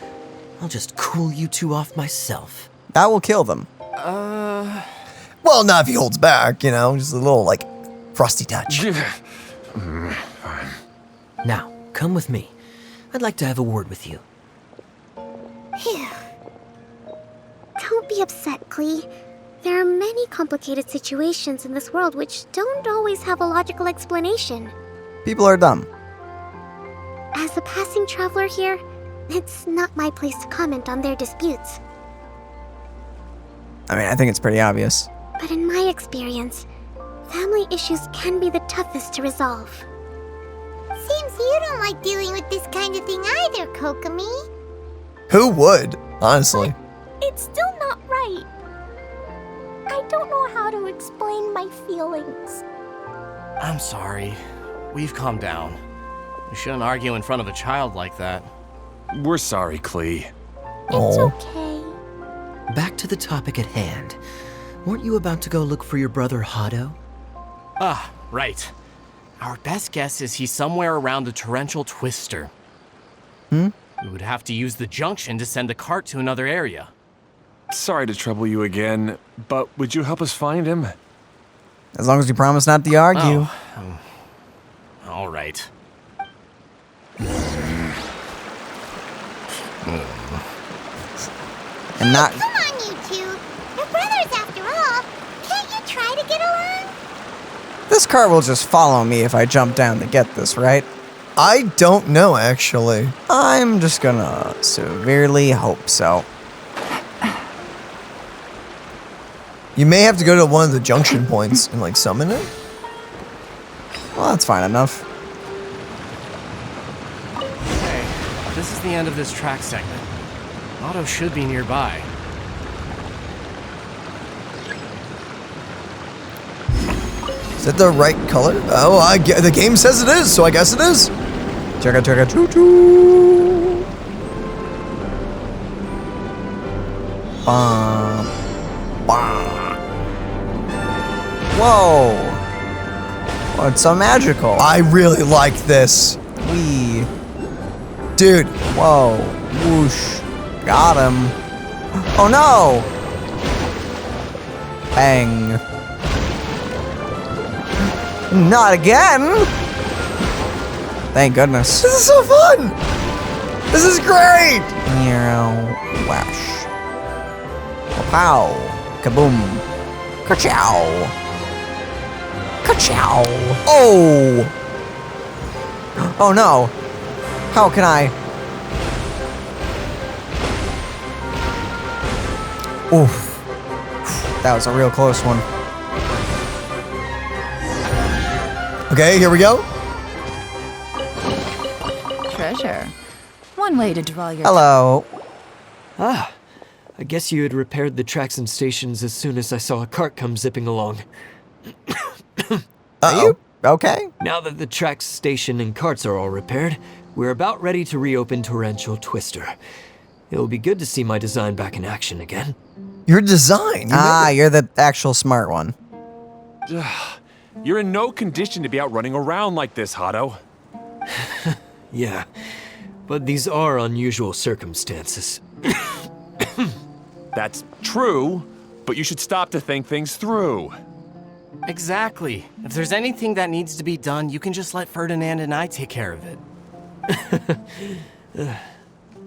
I'll just cool you two off myself. That will kill them. Well, not if he holds back, you know, just a little, like, frosty touch. Now, come with me. I'd like to have a word with you. Phew. Don't be upset, Clee. There are many complicated situations in this world which don't always have a logical explanation. People are dumb. As a passing traveler here, It's not my place to comment on their disputes. I mean, I think it's pretty obvious. But in my experience, family issues can be the toughest to resolve. Seems you don't like dealing with this kind of thing either, Kokomi. Who would, honestly? It's still not right. I don't know how to explain my feelings. I'm sorry. We've calmed down. We shouldn't argue in front of a child like that. We're sorry, Klee. It's Oh. okay. Back to the topic at hand. Weren't you about to go look for your brother Hado? Ah, right. Our best guess is he's somewhere around the torrential twister. We would have to use the junction to send the cart to another area. Sorry to trouble you again, but would you help us find him? As long as you promise not to argue. Oh, all right. And not. Come on, you two. You're brothers after all. Can't you try to get along? This cart will just follow me if I jump down to get this, right? I don't know, actually. I'm just gonna severely hope so. You may have to go to one of the junction points and, like, summon it. Well, that's fine enough. Okay, this is the end of this track segment. Otto should be nearby. Is that the right color? Oh, the game says it is, so I guess it is. Chugga chugga choo choo. Bum. Bum. Whoa. Oh, it's so magical. I really like this. Wee. Dude, Whoa. Whoosh. Got him. Oh no. Bang. Not again. Thank goodness. this is so fun. This is great. Meow. Wash. Pow. Kaboom. Ka-chow. Ka-chow. Oh. Oh no. How can I? Oof. That was a real close one. Okay, here we go. Treasure. One way to draw your Hello. Ah, I guess you had repaired the tracks and stations as soon as I saw a cart come zipping along. Are you okay? Now that the tracks, station, and carts are all repaired, we're about ready to reopen Torrential Twister. It'll be good to see my design back in action again. Your design. You're the actual smart one. You're in no condition to be out running around like this, Hado. Yeah, but these are unusual circumstances. That's true, but you should stop to think things through. Exactly. If there's anything that needs to be done, you can just let Ferdinand and I take care of it.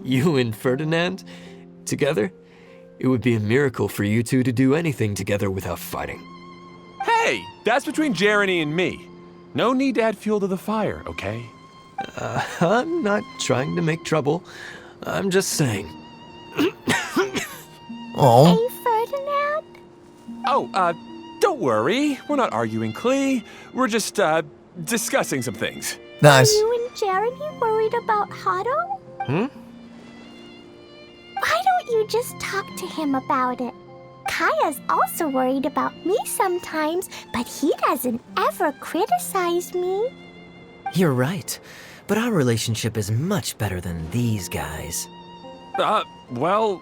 You and Ferdinand? Together? It would be a miracle for you two to do anything together without fighting. Hey, that's between Jeremy and me. No need to add fuel to the fire, okay? I'm not trying to make trouble. I'm just saying. Oh. Hey, Ferdinand? Oh, don't worry. We're not arguing, Klee. We're just, discussing some things. Nice. Are you and Jeremy worried about Hado? Why don't you just talk to him about it? Kaya's also worried about me sometimes, but he doesn't ever criticize me. You're right, but our relationship is much better than these guys. Well,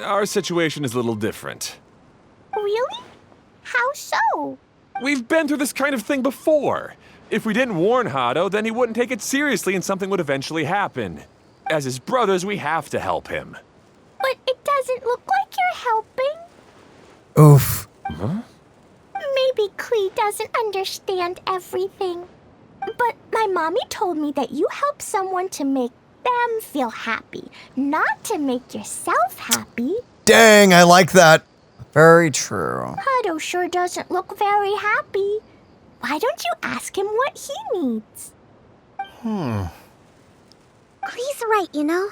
our situation is a little different. Really? How so? We've been through this kind of thing before. If we didn't warn Hado, then he wouldn't take it seriously and something would eventually happen. As his brothers, we have to help him. But it doesn't look like you're helping. Oof. Maybe Klee doesn't understand everything. But my mommy told me that you help someone to make them feel happy, not to make yourself happy. Dang, I like that. Very true. Hado sure doesn't look very happy. Why don't you ask him what he needs? Klee's right, you know.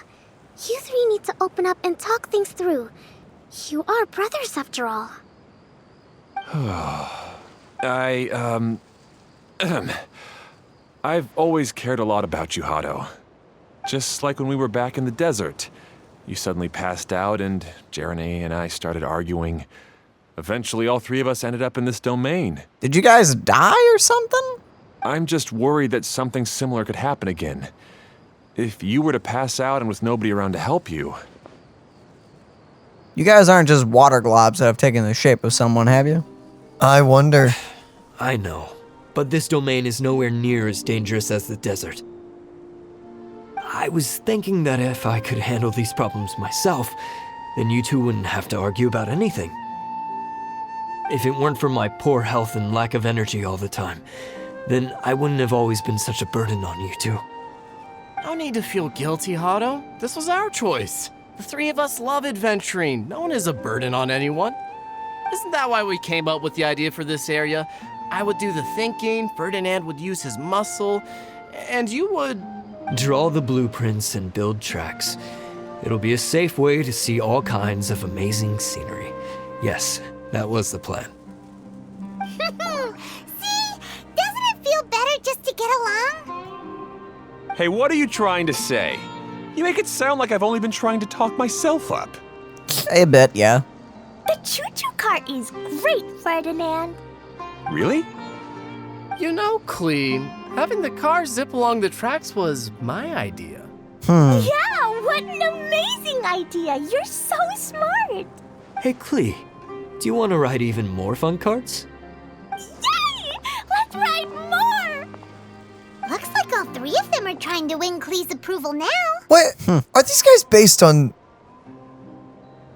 You three need to open up and talk things through. You are brothers after all. I've always cared a lot about you, Hado. Just like when we were back in the desert. You suddenly passed out and Jeremy and I started arguing. Eventually, all three of us ended up in this domain. Did you guys die or something? I'm just worried that something similar could happen again. If you were to pass out and with nobody around to help you. You guys aren't just water globs that have taken the shape of someone, have you? I wonder. I know, but this domain is nowhere near as dangerous as the desert. I was thinking that if I could handle these problems myself, then you two wouldn't have to argue about anything. If it weren't for my poor health and lack of energy all the time, then I wouldn't have always been such a burden on you two. No need to feel guilty, Hado. This was our choice. The three of us love adventuring. No one is a burden on anyone. Isn't that why we came up with the idea for this area? I would do the thinking, Ferdinand would use his muscle, and you would... Draw the blueprints and build tracks. It'll be a safe way to see all kinds of amazing scenery. Yes, that was the plan. See? Doesn't it feel better just to get along? Hey, what are you trying to say? You make it sound like I've only been trying to talk myself up. A bit, yeah. The choo-choo cart is great, Ferdinand. Really? You know, Clee, having the car zip along the tracks was my idea. Yeah, what an amazing idea. You're so smart. Hey, Clee, do you want to ride even more fun carts? Yay! Let's ride more. Looks like all three of them are trying to win Clee's approval now. Wait, are these guys based on...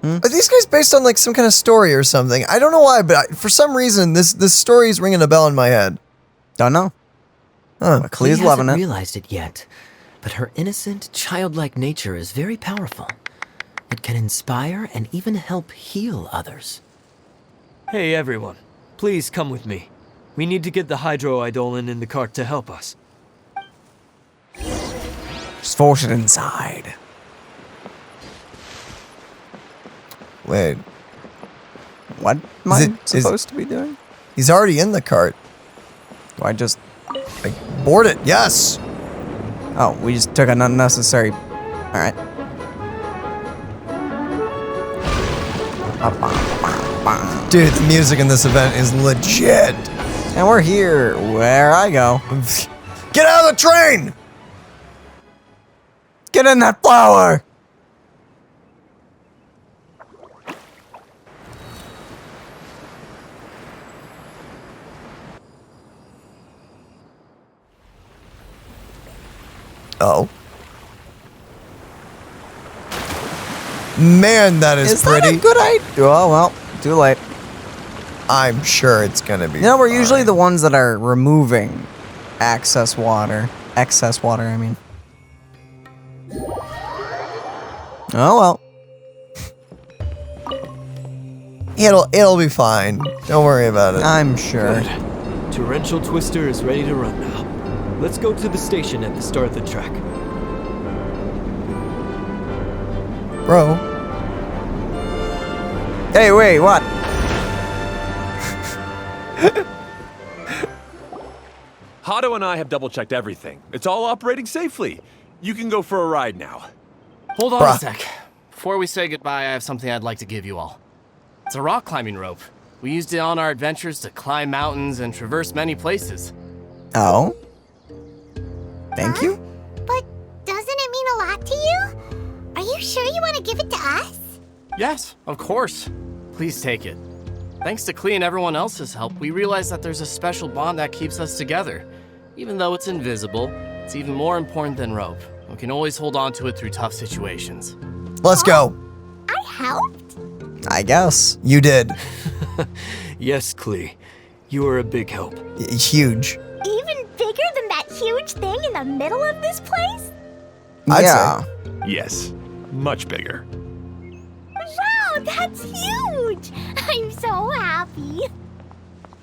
Are these guys based on like some kind of story or something? I don't know why, but for some reason this story is ringing a bell in my head. Don't know. Huh. Clee's Clee loving hasn't it. realized it yet, but her innocent, childlike nature is very powerful. It can inspire and even help heal others. Hey everyone, please come with me. We need to get the hydroidolin in the cart to help us. Just force it inside. Wait, What am Is I it- is- supposed to be doing? he's already in the cart. Do I just... Like, board it, yes. Oh, we just took an unnecessary... Alright. Dude, the music in this event is legit. And we're here, where I go. Get out of the train! Get in that flower! Oh. Man, that is pretty. That a good idea? Oh, well, too late. I'm sure it's gonna be. You know, we're fine. usually the ones that are removing excess water, I mean. Oh, well. It'll be fine. Don't worry about it. I'm sure. Good. Torrential Twister is ready to run now. Let's go to the station at the start of the track. Bro. Hey, wait, what? Hado and I have double-checked everything. It's all operating safely. You can go for a ride now. Hold on Bruh. a sec. Before we say goodbye, I have something I'd like to give you all. It's a rock climbing rope. We used it on our adventures to climb mountains and traverse many places. Oh? Thank you? But doesn't it mean a lot to you? Are you sure you want to give it to us? Yes, of course. Please take it. Thanks to Clee and everyone else's help, we realized that there's a special bond that keeps us together. Even though it's invisible, it's even more important than rope. We can always hold on to it through tough situations. Let's go. I helped? I guess. You did. Yes, Clee. You are a big help. Huge. Even bigger than that huge thing in the middle of this place? I'd Yeah. Yes, much bigger. Wow, that's huge! I'm so happy.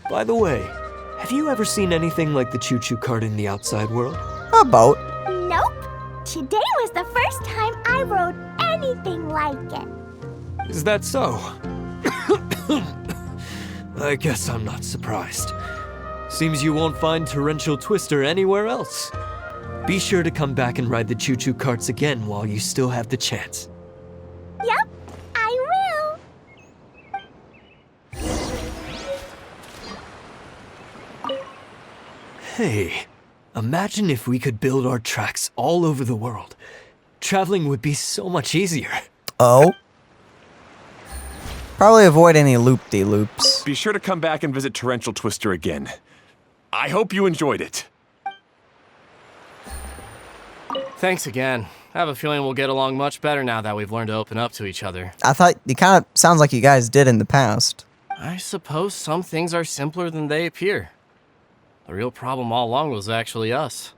By the way, have you ever seen anything like the choo-choo cart in the outside world? A boat. Nope. today was the first time I rode anything like it. Is that so? I guess I'm not surprised. Seems you won't find Torrential Twister anywhere else. Be sure to come back and ride the choo-choo carts again while you still have the chance. Yep, I will. Hey, imagine if we could build our tracks all over the world. Traveling would be so much easier. Oh? Probably avoid any loop-de-loops. Be sure to come back and visit Torrential Twister again. I hope you enjoyed it. Thanks again. I have a feeling we'll get along much better now that we've learned to open up to each other. I thought it kind of sounds like you guys did in the past. I suppose some things are simpler than they appear. The real problem all along was actually us.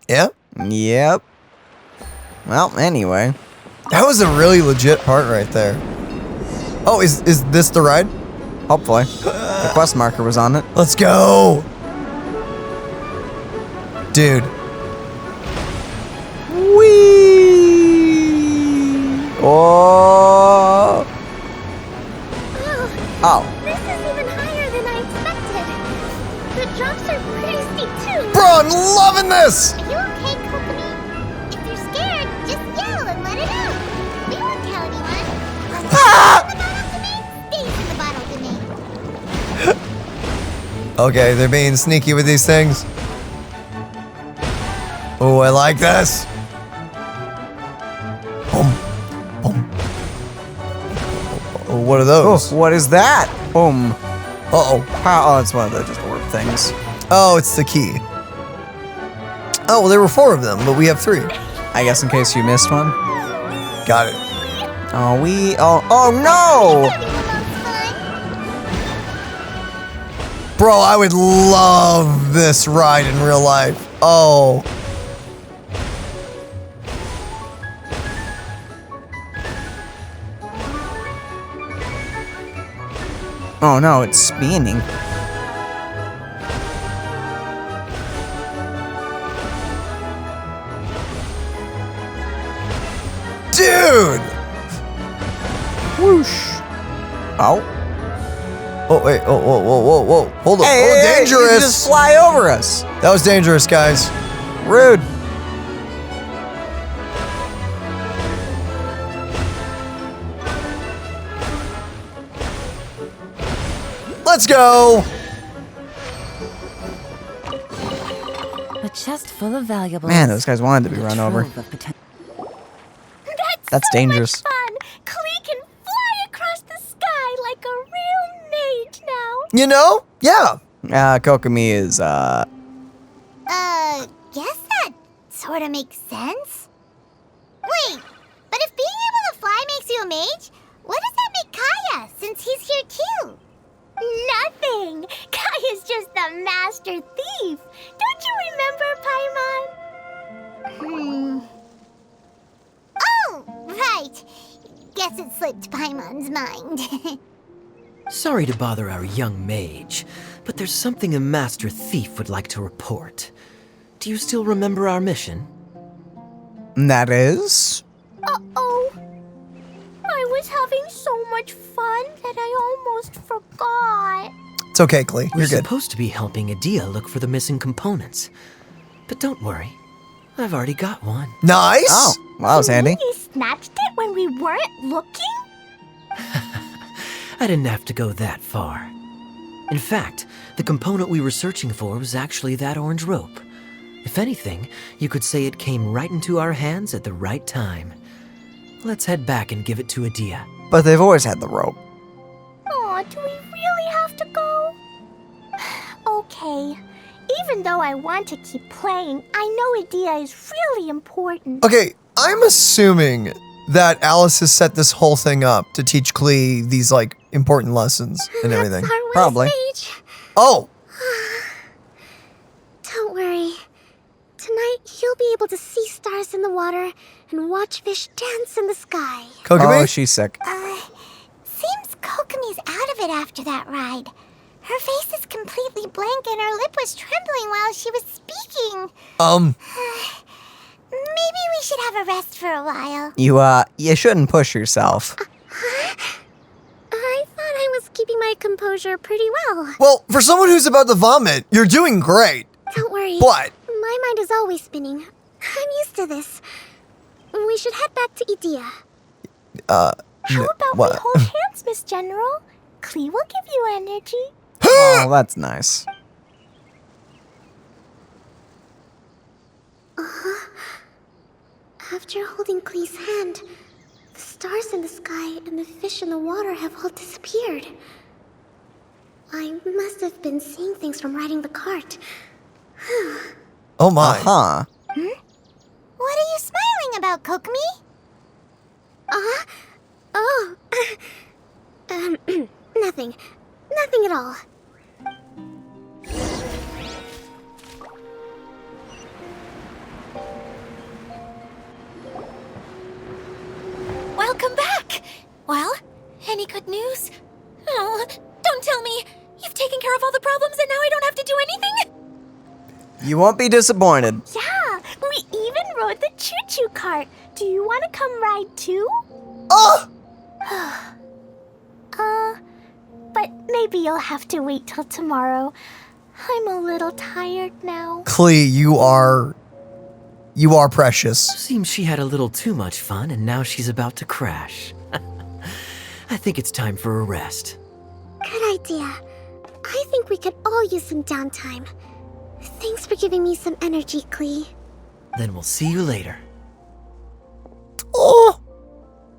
Yeah? Yep. Well, anyway. That was a really legit part right there. Oh, is this the ride? Hopefully. The quest marker was on it. Let's go! Dude. Whee! Oh! Oh. This is even higher than I expected. The drops are pretty steep too. Bro, I'm loving this! Are you okay, Kokomi? If you're scared, just yell and let it out. We won't tell anyone. Stays in the bottle domain. Okay, they're being sneaky with these things. Oh, I like this. Boom. Boom. Oh, what are those? Oh, what is that? Boom. Uh-oh. Oh, it's one of the just orb things. Oh, it's the key. Oh, well, there were 4 of them, but we have 3. I guess in case you missed one. Got it. Oh, oh no! Bro, I would love this ride in real life. Oh. Oh no, it's spinning. Dude! Whoosh. Oh. Oh, wait. Oh, whoa, whoa, whoa, whoa. Hold on. Hey, oh, hey, dangerous. you just fly over us. That was dangerous, guys. Rude. Let's go. A chest full of valuables. Man, those guys wanted to be run over. That's so dangerous. Much fun. Klee can fly across the sky like a real mage now. You know? Yeah. Kokomi is, Guess that sort of makes sense. Wait, but if being able to fly makes you a mage, what does that make Kaya, since he's here too? Nothing. Kaya's just a master thief. Don't you remember, Paimon? Oh, right. Guess it slipped Paimon's mind. Sorry to bother our young mage, but there's something a master thief would like to report. Do you still remember our mission? that is? Uh-oh. I was having so much fun that I almost forgot. It's okay, Klee. We're You're good. supposed to be helping Adia look for the missing components. But don't worry, I've already got one. Nice. Oh, well, that was handy. You snatched it when we weren't looking? I didn't have to go that far. In fact, the component we were searching for was actually that orange rope. If anything, you could say it came right into our hands at the right time. Let's head back and give it to Adia. But they've always had the rope. Aw, do we really have to go? Okay. Even though I want to keep playing, I know Adia is really important. Okay, I'm assuming that Alice has set this whole thing up to teach Klee these, like, important lessons and everything. That's our wise Probably. mage. Oh, Don't worry. Tonight, he'll be able to see stars in the water and watch fish dance in the sky. Kokomi? Oh, she's sick. Seems Kokomi's out of it after that ride. Her face is completely blank and her lip was trembling while she was speaking. Maybe we should have a rest for a while. You shouldn't push yourself. I thought I was keeping my composure pretty well. Well, for someone who's about to vomit, you're doing great. Don't worry. But My mind is always spinning. I'm used to this. We should head back to Idea. How about what? we hold hands, Miss General? Klee will give you energy. Oh, that's nice. After holding Klee's hand, the stars in the sky and the fish in the water have all disappeared. I must have been seeing things from riding the cart. Oh my. Huh. What are you smiling about, Kokumi? Oh. Nothing. Nothing at all. Welcome back! Well, any good news? Oh, don't tell me! You've taken care of all the problems and now I don't have to do anything? You won't be disappointed. Yeah, we even rode the choo-choo cart. Do you want to come ride too? Oh! But maybe you'll have to wait till tomorrow. I'm a little tired now. Klee, you are precious. Seems she had a little too much fun and now she's about to crash. I think it's time for a rest. Good idea. I think we could all use some downtime. Thanks for giving me some energy, Klee. Then we'll see you later. Oh!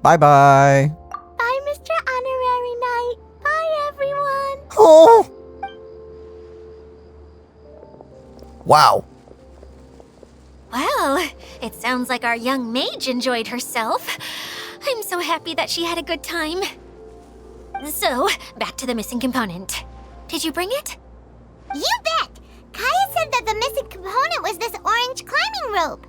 Bye-bye. Bye, Mr. Honorary Knight. Bye, everyone. Oh! Wow. Well, it sounds like our young mage enjoyed herself. I'm so happy that she had a good time. So, back to the missing component. Did you bring it? You bet. Kaya said that the missing component was this orange climbing rope.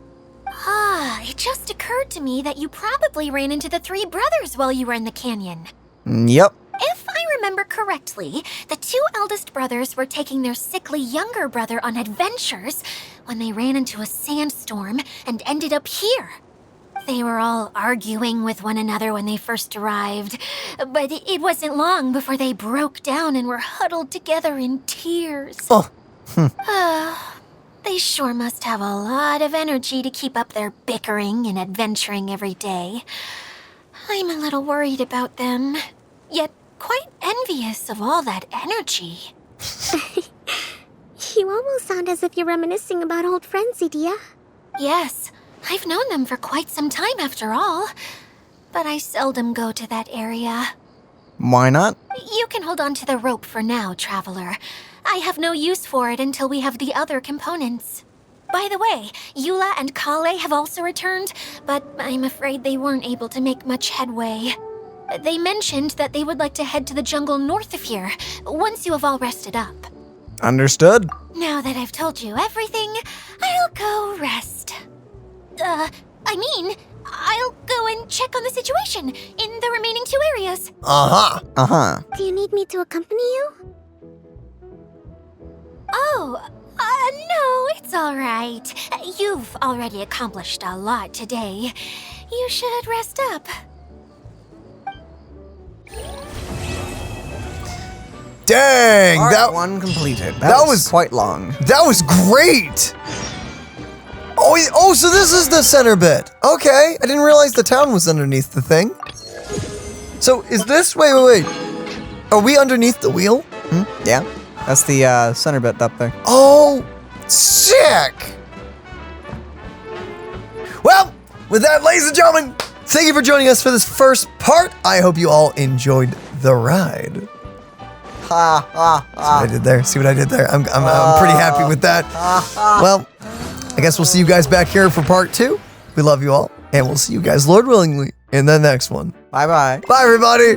It just occurred to me that you probably ran into the three brothers while you were in the canyon. Yep. If I remember correctly, the two eldest brothers were taking their sickly younger brother on adventures when they ran into a sandstorm and ended up here. They were all arguing with one another when they first arrived, but it wasn't long before they broke down and were huddled together in tears. Oh. They sure must have a lot of energy to keep up their bickering and adventuring every day. I'm a little worried about them, yet quite envious of all that energy. You almost sound as if you're reminiscing about old friends, Idea. Yes, I've known them for quite some time after all, but I seldom go to that area. Why not? You can hold on to the rope for now, Traveler. I have no use for it until we have the other components. By the way, Eula and Kale have also returned, but I'm afraid they weren't able to make much headway. They mentioned that they would like to head to the jungle north of here, once you have all rested up. Understood. Now that I've told you everything, I'll go rest. I'll go and check on the situation in the remaining two areas. Do you need me to accompany you? Oh, no, it's all right. You've already accomplished a lot today. You should rest up. Dang, Part one completed. that was quite long. That was great. Oh, so this is the center bit. Okay, I didn't realize the town was underneath the thing. So is this, wait. Are we underneath the wheel? Yeah, that's the center bit up there. Oh, sick. Well, with that, ladies and gentlemen, thank you for joining us for this first part. I hope you all enjoyed the ride. See what I did there? See what I did there? I'm pretty happy with that. Well, I guess we'll see you guys back here for part 2. We love you all, and we'll see you guys, Lord willingly, in the next one. Bye-bye. Bye, everybody.